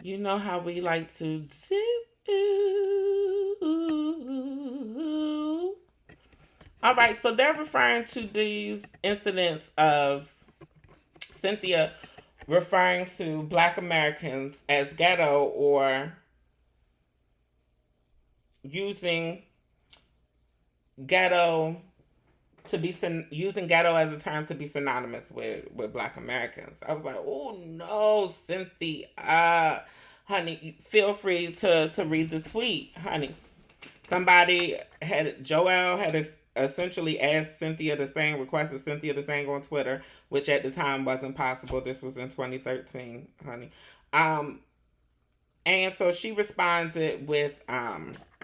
You know how we like to do. All right, so they're referring to these incidents of Cynthia referring to Black Americans as ghetto, or using ghetto using ghetto as a term to be synonymous with Black Americans. I was like, oh no, Cynthia, honey, feel free to read the tweet, honey. Joel had essentially asked Cynthia to sing, requested Cynthia to sing on Twitter, which at the time wasn't possible. This was in 2013, honey. And so she responded with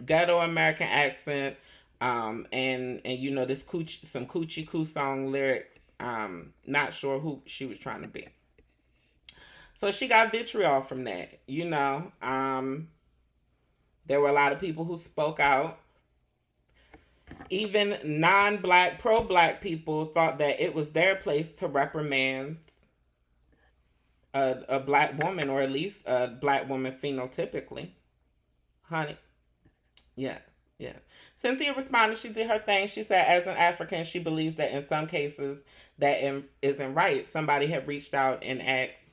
ghetto American accent, and you know, this some coochie coo song lyrics. Not sure who she was trying to be. So she got vitriol from that, you know. There were a lot of people who spoke out. Even non-Black, pro-Black people thought that it was their place to reprimand a Black woman, or at least a Black woman phenotypically. Honey. Yeah. Cynthia responded, she did her thing. She said, as an African, she believes that in some cases that isn't right. Somebody had reached out and asked,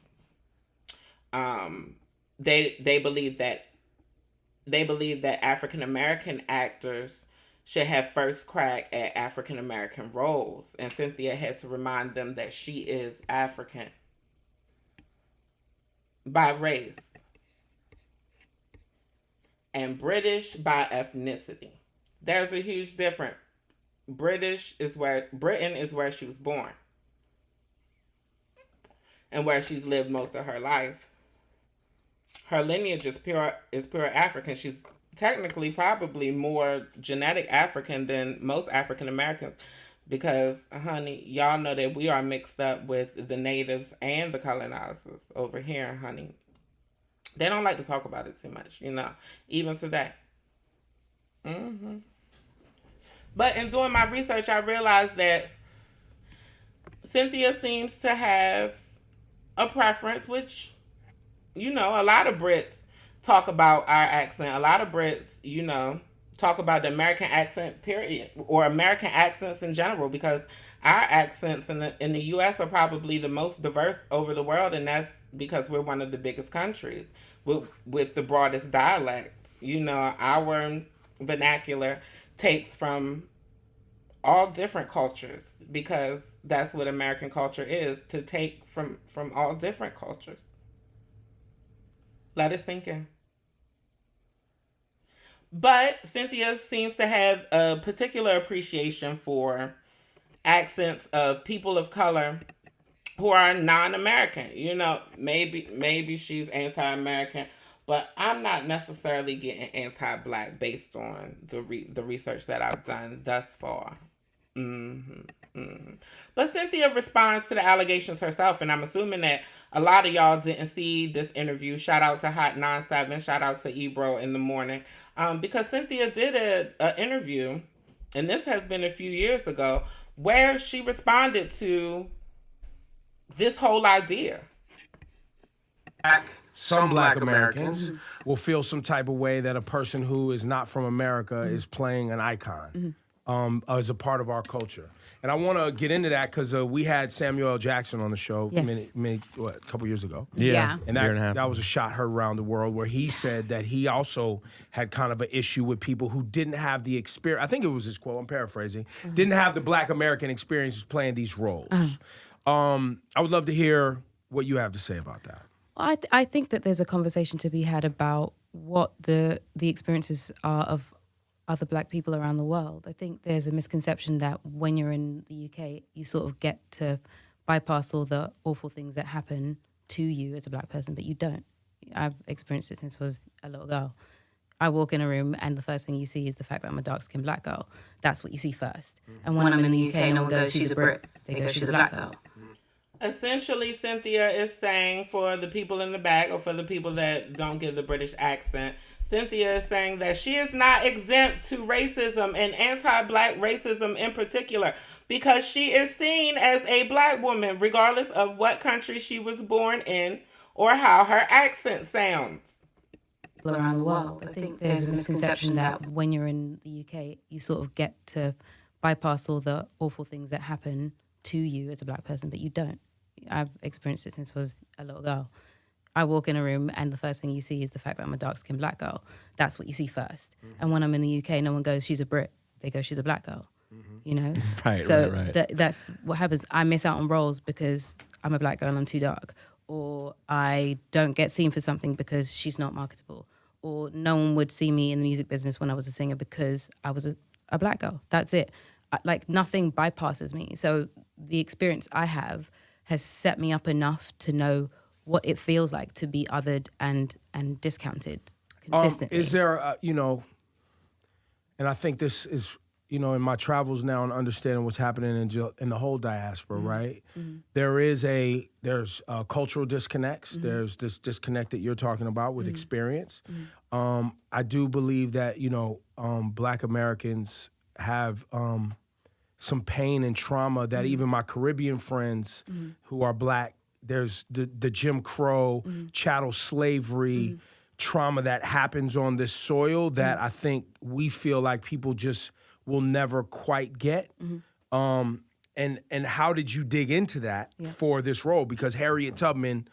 they believe that African American actors should have first crack at African American roles. And Cynthia had to remind them that she is African by race and British by ethnicity. There's a huge difference. Britain is where she was born and where she's lived most of her life. Her lineage is pure African. She's technically probably more genetic African than most African Americans, because, honey, y'all know that we are mixed up with the natives and the colonizers over here, honey. They don't like to talk about it too much, you know, even today. But in doing my research, I realized that Cynthia seems to have a preference, which, you know, a lot of Brits talk about our accent. A lot of Brits, you know, talk about the American accent, period, or American accents in general, because our accents in the U.S. are probably the most diverse over the world, and that's because we're one of the biggest countries with the broadest dialects. You know, our vernacular takes from all different cultures, because that's what American culture is, to take from all different cultures. Let us sink in. But Cynthia seems to have a particular appreciation for accents of people of color who are non-American. You know, maybe she's anti-American, but I'm not necessarily getting anti-Black based on the research that I've done thus far. But Cynthia responds to the allegations herself, and I'm assuming that a lot of y'all didn't see this interview. Shout out to Hot 97, shout out to Ebro in the morning, because Cynthia did an interview, and this has been a few years ago, where she responded to this whole idea. Some Black Americans will feel some type of way that a person who is not from America is playing an icon. As a part of our culture. And I want to get into that because we had Samuel L. Jackson on the show a couple years ago. Yeah. And that was a shot heard around the world, where he said that he also had kind of an issue with people who didn't have the experience. I think it was his quote, I'm paraphrasing, didn't have the Black American experiences playing these roles. I would love to hear what you have to say about that. Well, I think that there's a conversation to be had about what the experiences are of other Black people around the world. I think there's a misconception that when you're in the UK, you sort of get to bypass all the awful things that happen to you as a Black person, but you don't. I've experienced it since I was a little girl. I walk in a room and the first thing you see is the fact that I'm a dark-skinned Black girl. That's what you see first. And when I'm in the UK, no one goes, she's a Brit. They go, she's a Black girl. Essentially, Cynthia is saying, for the people in the back or for the people that don't get the British accent, Cynthia is saying that she is not exempt to racism and anti-black racism in particular because she is seen as a black woman regardless of what country she was born in or how her accent sounds. Around the world, I think there's a misconception that when you're in the UK, you sort of get to bypass all the awful things that happen to you as a black person, but you don't. I've experienced it since I was a little girl. I walk in a room and the first thing you see is the fact that I'm a dark-skinned black girl. That's what you see first. And when I'm in the UK, no one goes, she's a Brit. They go, she's a black girl. You know? Right, so right. That's what happens. I miss out on roles because I'm a black girl and I'm too dark. Or I don't get seen for something because she's not marketable. Or no one would see me in the music business when I was a singer because I was a black girl. That's it. Like, nothing bypasses me. So the experience I have has set me up enough to know what it feels like to be othered and discounted consistently. Is there, and I think this is, in my travels now and understanding what's happening in the whole diaspora, right? Mm-hmm. There's cultural disconnects. Mm-hmm. There's this disconnect that you're talking about with experience. Mm-hmm. I do believe that, Black Americans have some pain and trauma that even my Caribbean friends who are Black, there's the Jim Crow, chattel slavery trauma that happens on this soil that I think we feel like people just will never quite get. And how did you dig into that for this role? Because Harriet Tubman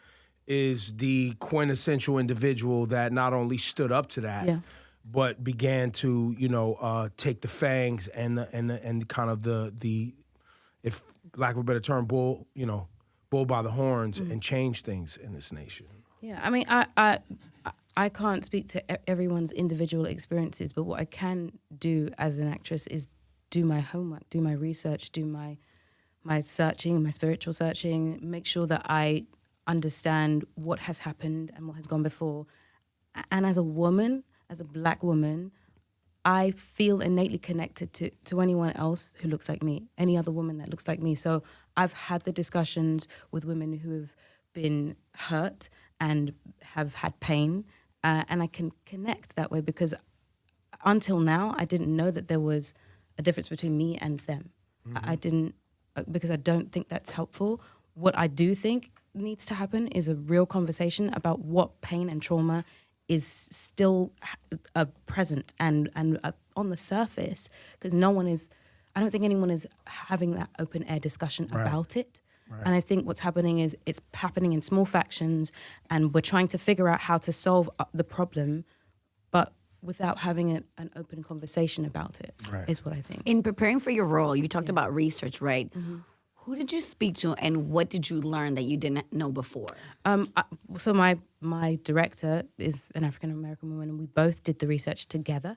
is the quintessential individual that not only stood up to that, but began to take the fangs and kind of the if lack of a better term, bull by the horns and change things in this nation. Yeah, I mean, I can't speak to everyone's individual experiences, but what I can do as an actress is do my homework, do my research, do my searching, my spiritual searching, make sure that I understand what has happened and what has gone before. And as a woman, as a Black woman, I feel innately connected to anyone else who looks like me, any other woman that looks like me. So I've had the discussions with women who have been hurt and have had pain, and I can connect that way because until now, I didn't know that there was a difference between me and them. I didn't, because I don't think that's helpful. What I do think needs to happen is a real conversation about what pain and trauma is still present and on the surface, because I don't think anyone is having that open air discussion about it. Right. And I think what's happening is it's happening in small factions and we're trying to figure out how to solve the problem, but without having an open conversation about it, is what I think. In preparing for your role, you talked about research, right? Mm-hmm. Who did you speak to and what did you learn that you didn't know before? So my director is an African-American woman and we both did the research together.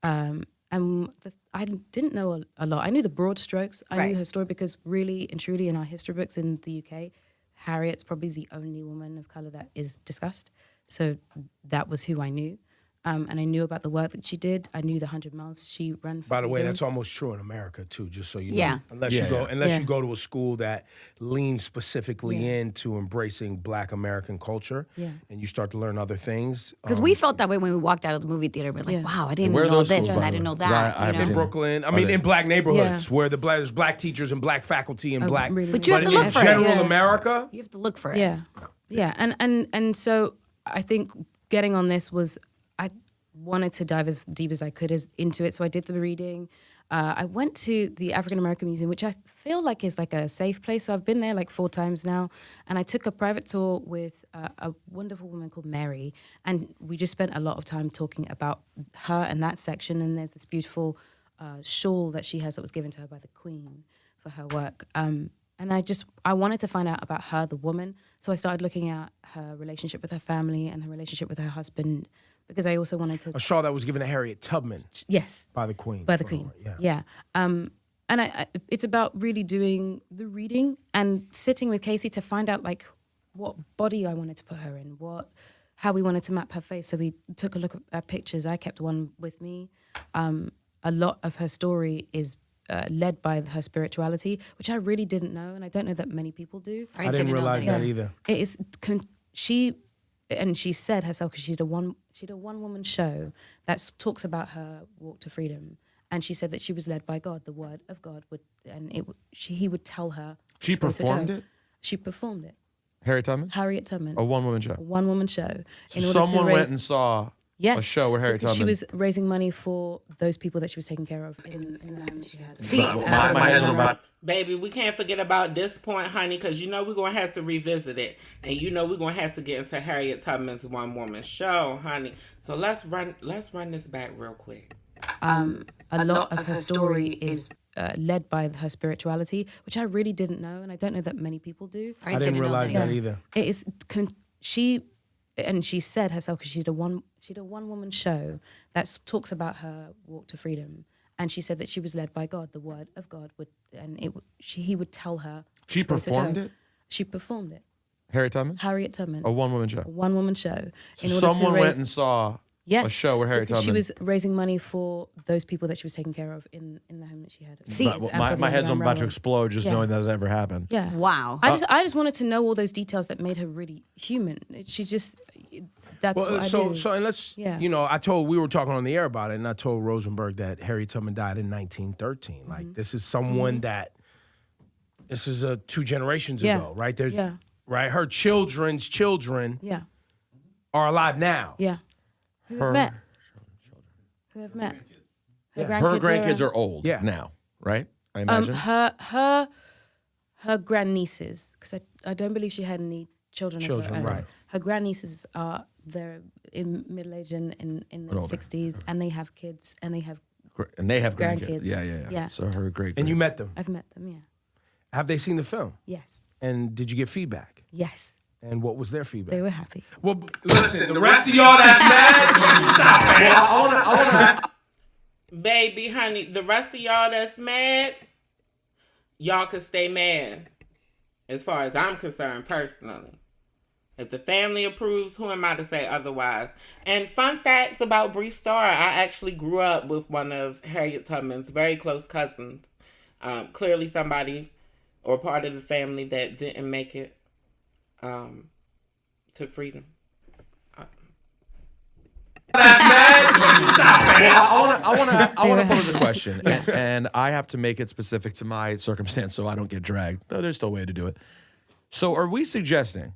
I didn't know a lot. I knew the broad strokes. I knew her story because really and truly in our history books in the UK, Harriet's probably the only woman of colour that is discussed. So that was who I knew. And I knew about the work that she did. I knew the 100 miles she ran. By the way, that's almost true in America too. Just so you know, yeah. unless you go to a school that leans specifically into embracing Black American culture, and you start to learn other things. Because we felt that way when we walked out of the movie theater. We're like, wow, I didn't know this and I didn't know that. In Brooklyn, in Black neighborhoods where there's Black teachers and Black faculty and Black. But you have to look for it. In general America, you have to look for it. Yeah. And so I think getting on this was. I wanted to dive as deep as I could into it, so I did the reading. I went to the African American Museum, which I feel like is like a safe place. So I've been there like 4 times now, and I took a private tour with a wonderful woman called Mary, and we just spent a lot of time talking about her and that section. And there's this beautiful shawl that she has that was given to her by the Queen for her work. And I wanted to find out about her, the woman. So I started looking at her relationship with her family and her relationship with her husband, because I also wanted to... A shawl that was given to Harriet Tubman. Yes. By the Queen. By the Queen, yeah. And it's about really doing the reading and sitting with Casey to find out like what body I wanted to put her in, how we wanted to map her face. So we took a look at pictures. I kept one with me. A lot of her story is led by her spirituality, which I really didn't know, and I don't know that many people do. I didn't realize that either. It is she said herself, because she did a one woman show that talks about her walk to freedom, and she said that she was led by God. The word of God he would tell her. She performed it. She performed it. Harriet Tubman. A one woman show. One woman show. Someone went and saw a show with Harriet Tubman. She was raising money for those people that she was taking care of in the home that she had. My head's on my... Baby, we can't forget about this point, honey, because we're going to have to revisit it. And we're going to have to get into Harriet Tubman's one-woman show, honey. So let's run this back real quick. A lot of her story is led by her spirituality, which I really didn't know, and I don't know that many people do. I didn't realize that either. It is she said herself, because she did a one woman show that talks about her walk to freedom, and she said that she was led by God. The word of God he would tell her. She performed it. She performed it. Harriet Tubman. A one woman show. One woman show. Someone went and saw a show with Harriet Tubman. She was raising money for those people that she was taking care of in the home that she had. My head's about to explode just knowing that it ever happened. Yeah. Wow. I just wanted to know all those details that made her really human. She just that's what I do. So and let's we were talking on the air about it, and I told Rosenberg that Harriet Tubman died in 1913. Mm-hmm. Like this is someone that this is 2 generations ago, right? There's right her children's children are alive now. Yeah. Who have met? Her grandkids are old now, right? I imagine. Her grandnieces, because I don't believe she had any children of her own. Right. Her grandnieces they're in middle age and in their 60s, and they have kids, and they have grandkids. Yeah. So her great. And you met them. I've met them. Yeah. Have they seen the film? Yes. And did you get feedback? Yes. And what was their feedback? They were happy. Well, listen, the rest of y'all that's mad, stop it. I wanna... Baby, honey, the rest of y'all that's mad, y'all could stay mad. As far as I'm concerned, personally. If the family approves, who am I to say otherwise? And fun facts about Bre Starr, I actually grew up with one of Harriet Tubman's very close cousins. Clearly somebody or part of the family that didn't make it to freedom. I want to pose a question, and I have to make it specific to my circumstance so I don't get dragged. Though there's still a way to do it. So, are we suggesting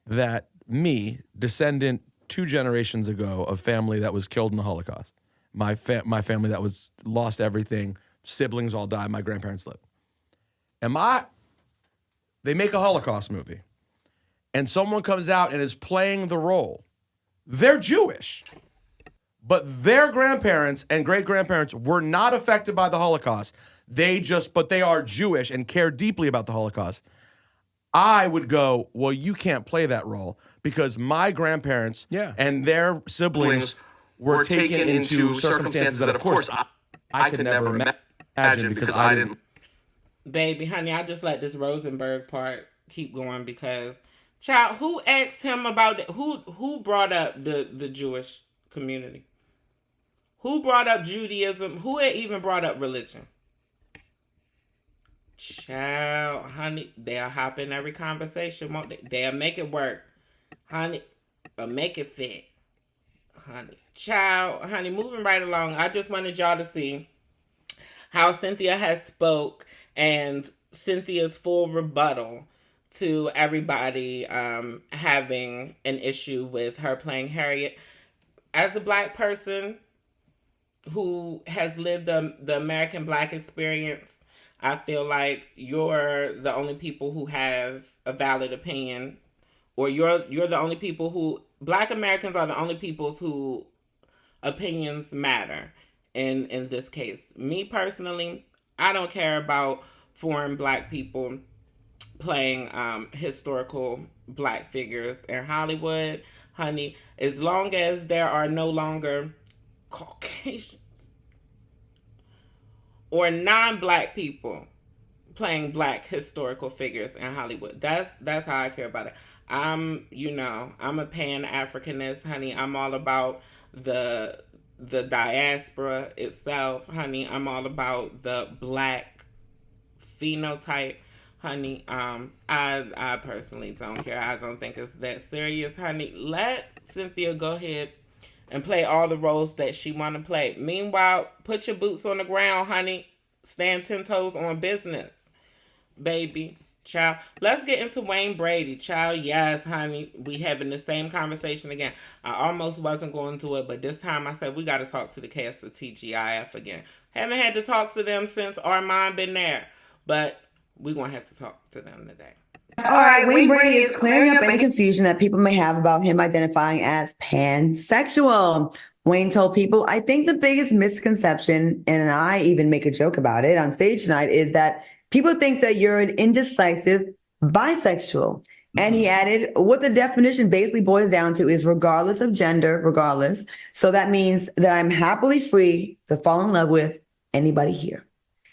that me, descendant 2 generations ago of family that was killed in the Holocaust, my family that was lost everything, siblings all died, my grandparents lived, they make a Holocaust movie, and someone comes out and is playing the role. They're Jewish, but their grandparents and great-grandparents were not affected by the Holocaust. But they are Jewish and care deeply about the Holocaust. I would go, well, you can't play that role because my grandparents and their siblings were taken into circumstances that, of course, I could never imagine because I didn't. Baby, honey, I just let this Rosenberg part keep going because, child, who asked him about that? Who brought up the Jewish community? Who brought up Judaism? Who had even brought up religion? Child, honey, they'll hop in every conversation. Won't they? They'll make it work. Honey, or make it fit. Honey. Child, honey, moving right along. I just wanted y'all to see how Cynthia has spoke and Cynthia's full rebuttal to everybody having an issue with her playing Harriet. As a Black person who has lived the American Black experience, I feel like you're the only people who have a valid opinion, or you're the only people who, Black Americans are the only people who opinions matter in this case. Me personally, I don't care about foreign Black people playing historical Black figures in Hollywood, honey, as long as there are no longer Caucasians or non-Black people playing Black historical figures in Hollywood. That's how I care about it. I'm a Pan-Africanist, honey. I'm all about the the diaspora itself, honey. I'm all about the black phenotype, honey. I personally don't care. I don't think it's that serious, honey. Let Cynthia go ahead and play all the roles that she want to play. Meanwhile, put your boots on the ground, honey. Stand 10 toes on business, baby. Child, let's get into Wayne Brady. Child, yes, honey. We having the same conversation again. I almost wasn't going to it, but this time I said we got to talk to the cast of TGIF again. Haven't had to talk to them since Armand been there, but we going to have to talk to them today. All right, Wayne Brady is clearing up any confusion that people may have about him identifying as pansexual. Wayne told people, I think the biggest misconception, and I even make a joke about it on stage tonight, is that people think that you're an indecisive bisexual. And he added, what the definition basically boils down to is regardless of gender, regardless. So that means that I'm happily free to fall in love with anybody here.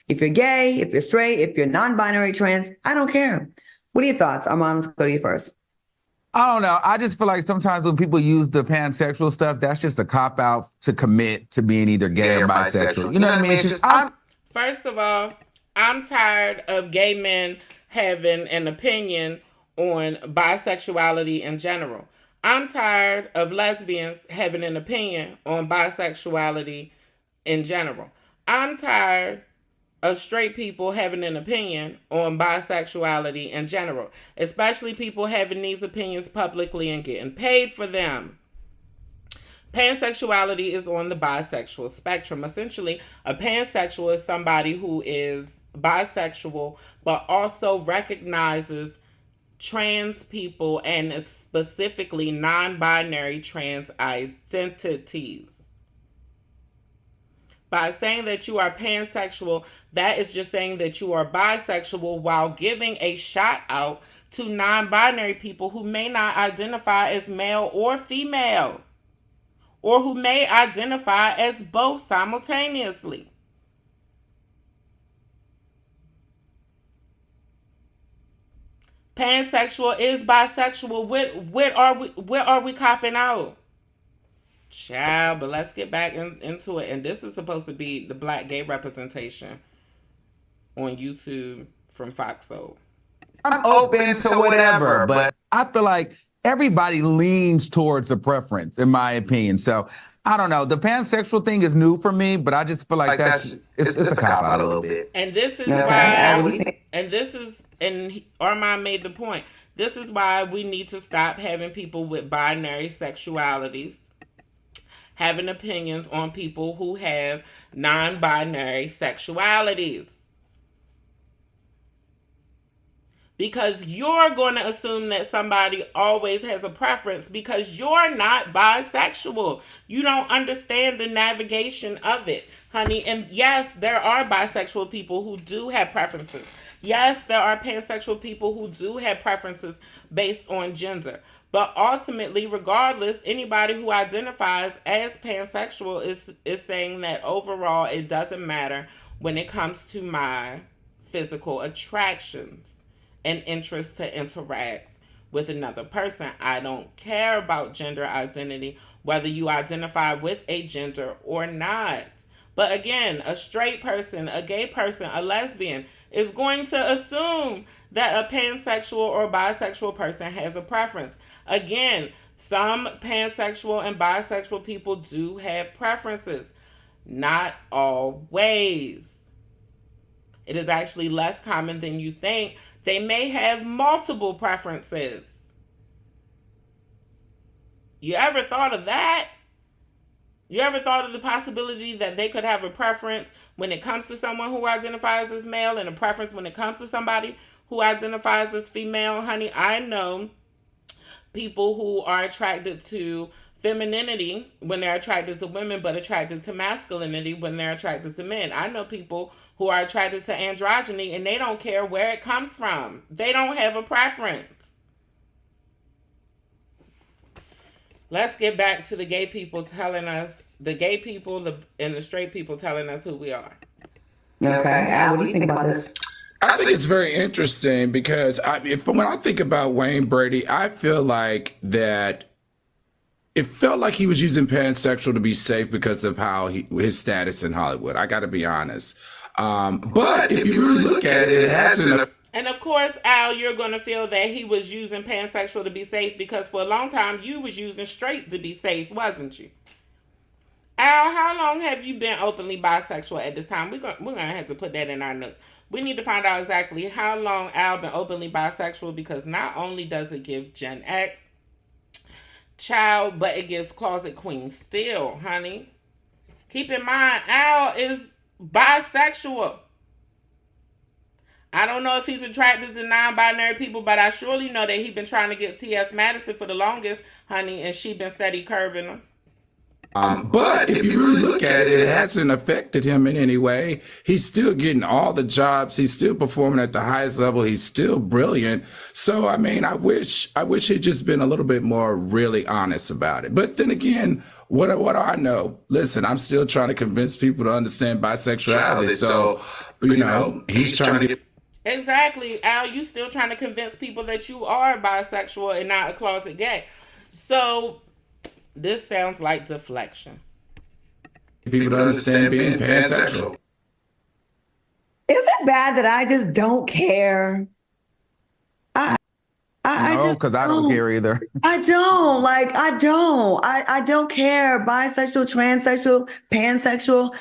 If you're gay, if you're straight, if you're non-binary, trans, I don't care. What are your thoughts? Armand, let's go to you first. I don't know. I just feel like sometimes when people use the pansexual stuff, that's just a cop-out to commit to being either gay or bisexual. You know what I mean? It's just, First of all, I'm tired of gay men having an opinion on bisexuality in general. I'm tired of lesbians having an opinion on bisexuality in general. I'm tired of straight people having an opinion on bisexuality in general, especially people having these opinions publicly and getting paid for them. Pansexuality is on the bisexual spectrum. Essentially, a pansexual is somebody who is bisexual, but also recognizes trans people and specifically non-binary trans identities. By saying that you are pansexual, that is just saying that you are bisexual while giving a shout out to non-binary people who may not identify as male or female, or who may identify as both simultaneously. Pansexual is bisexual. What are we copping out? Child, but let's get back into it. And this is supposed to be the black gay representation on YouTube from Fox Soul. I'm open to whatever, but I feel like everybody leans towards a preference, in my opinion. So I don't know. The pansexual thing is new for me, but I just feel like it's a cop out a little bit. And this is why, and Armand made the point. This is why we need to stop having people with binary sexualities having opinions on people who have non-binary sexualities. Because you're going to assume that somebody always has a preference because you're not bisexual. You don't understand the navigation of it, honey. And yes, there are bisexual people who do have preferences. Yes, there are pansexual people who do have preferences based on gender. But ultimately, regardless, anybody who identifies as pansexual is saying that overall it doesn't matter when it comes to my physical attractions and interest to interact with another person. I don't care about gender identity, whether you identify with a gender or not. But again, a straight person, a gay person, a lesbian is going to assume that a pansexual or bisexual person has a preference. Again, some pansexual and bisexual people do have preferences. Not always. It is actually less common than you think. They may have multiple preferences. You ever thought of that? You ever thought of the possibility that they could have a preference when it comes to someone who identifies as male and a preference when it comes to somebody who identifies as female? Honey, I know people who are attracted to femininity when they're attracted to women, but attracted to masculinity when they're attracted to men. I know people who are attracted to androgyny and they don't care where it comes from. They don't have a preference. Let's get back to the gay people telling us, the gay people and the straight people telling us who we are. Okay, Al, what do you think about this? I think it's very interesting because when I think about Wayne Brady, I feel like that it felt like he was using pansexual to be safe because of how his status in Hollywood. I got to be honest. But if you really look at it, it hasn't. And of course, Al, you're going to feel that he was using pansexual to be safe because for a long time you was using straight to be safe, wasn't you? Al, how long have you been openly bisexual at this time? We're gonna have to put that in our notes. We need to find out exactly how long Al been openly bisexual because not only does it give Gen X child, but it gives closet queen still, honey. Keep in mind, Al is bisexual. I don't know if he's attracted to non-binary people, but I surely know that he's been trying to get T.S. Madison for the longest, honey, and she been steady curbing him. But if you really look at it, it hasn't affected him in any way. He's still getting all the jobs. He's still performing at the highest level. He's still brilliant. So, I mean, I wish he'd just been a little bit more really honest about it. But then again, what do I know? Listen, I'm still trying to convince people to understand bisexuality. So, you know, he's trying to get... Exactly, Al, you still trying to convince people that you are bisexual and not a closet gay. So... this sounds like deflection. People don't understand being pansexual. Is it bad that I just don't care? No, because I don't care either. I don't. I don't care. Bisexual, transsexual, pansexual.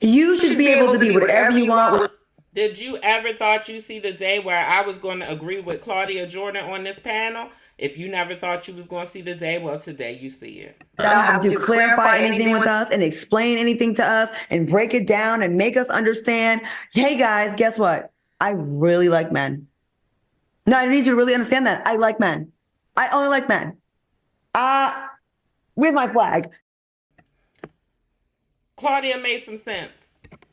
You should be able to be whatever you want. Did you ever thought you see the day where I was going to agree with Claudia Jordan on this panel? If you never thought you was going to see the day, well, today you see it. You don't have to clarify anything with us and explain anything to us and break it down and make us understand. Hey, guys, guess what? I really like men. No, I need you to really understand that. I like men. I only like men. Where's my flag? Claudia made some sense,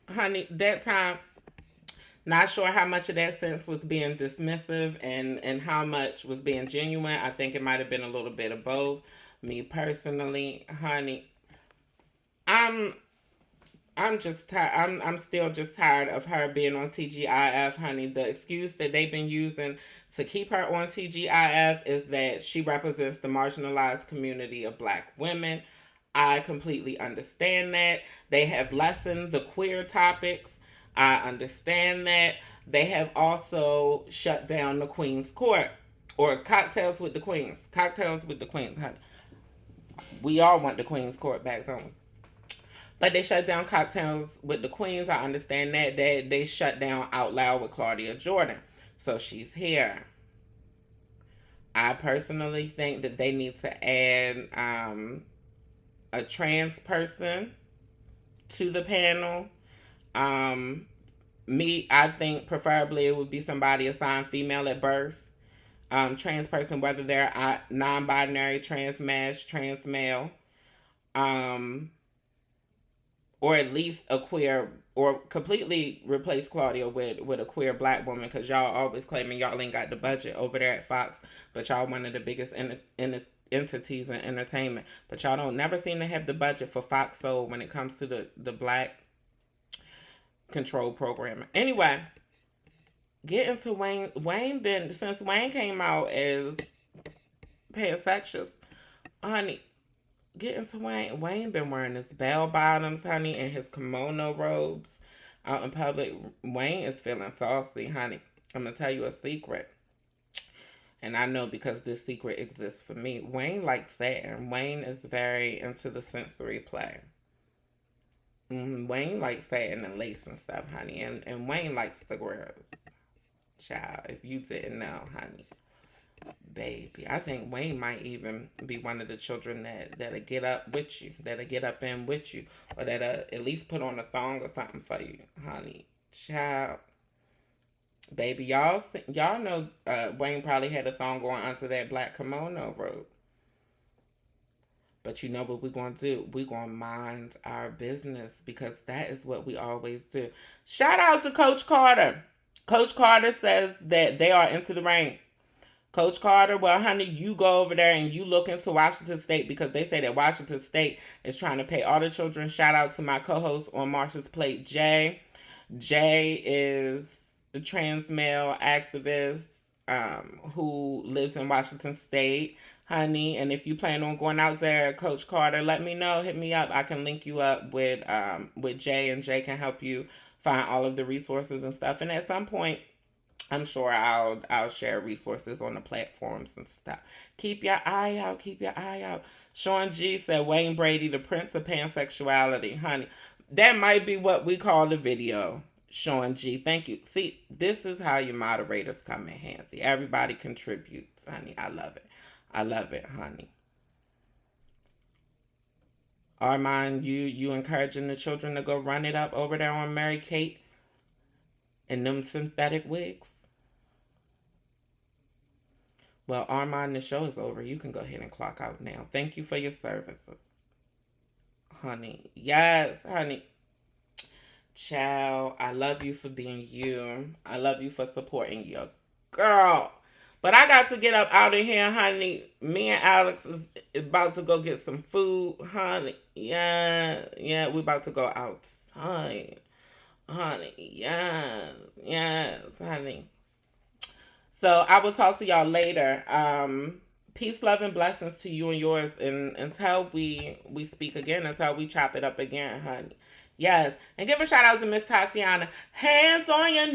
honey. That time, not sure how much of that sense was being dismissive and how much was being genuine. I think it might have been a little bit of both. Me personally, honey, I'm just tired. I'm still just tired of her being on TGIF, honey. The excuse that they've been using to keep her on TGIF is that she represents the marginalized community of Black women. I completely understand that. They have lessened the queer topics. I understand that. They have also shut down the Queen's Court, or Cocktails with the Queens. Cocktails with the Queens, honey. We all want the Queen's Court back, don't we? But they shut down Cocktails with the Queens. I understand that. They shut down Out Loud with Claudia Jordan. So she's here. I personally think that they need to add a trans person to the panel. I think preferably it would be somebody assigned female at birth. Trans person, whether they're non-binary, trans mash, trans male, or at least a queer, or completely replace Claudia with a queer Black woman, because y'all always claiming y'all ain't got the budget over there at Fox, but y'all one of the biggest entities in entertainment, but y'all don't never seem to have the budget for Fox Soul when it comes to the Black control programming. Anyway, get into Wayne. Since Wayne came out as pansexual, honey, get into Wayne. Wayne been wearing his bell bottoms, honey, and his kimono robes out in public. Wayne is feeling saucy, honey. I'm gonna tell you a secret. And I know because this secret exists for me. Wayne likes satin. Wayne is very into the sensory play. Wayne likes satin and lace and stuff, honey. And Wayne likes the girls. Child, if you didn't know, honey. Baby, I think Wayne might even be one of the children that'll get up with you. That'll get up in with you. Or that'll at least put on a thong or something for you, honey. Child. Baby, y'all know Wayne probably had a thong going onto that black kimono robe. But you know what we're going to do? We're going to mind our business, because that is what we always do. Shout out to Coach Carter. Coach Carter says that they are into the rain. Coach Carter, well, honey, you go over there and you look into Washington State, because they say that Washington State is trying to pay all the children. Shout out to my co-host on Marsha's Plate, Jay. Jay is a trans male activist who lives in Washington State. honey. And if you plan on going out there, Coach Carter, let me know. Hit me up. I can link you up with Jay, and Jay can help you find all of the resources and stuff. And at some point, I'm sure I'll share resources on the platforms and stuff. Keep your eye out. Keep your eye out. Sean G said Wayne Brady, the prince of pansexuality, honey. That might be what we call the video. Sean G, thank you. See, this is how your moderators come in handy. Everybody contributes, honey. I love it. I love it, honey. Armand, you encouraging the children to go run it up over there on Mary Kate and them synthetic wigs? Well, Armand, the show is over. You can go ahead and clock out now. Thank you for your services, honey. Yes, honey. Child, I love you for being you. I love you for supporting your girl. But I got to get up out of here, honey. Me and Alex is about to go get some food, honey. Yeah, we about to go outside, honey. Yes, honey. So I will talk to y'all later. Peace, love, and blessings to you and yours. And until we speak again, until we chop it up again, honey. Yes. And give a shout out to Miss Tatiana. Hands on your knees.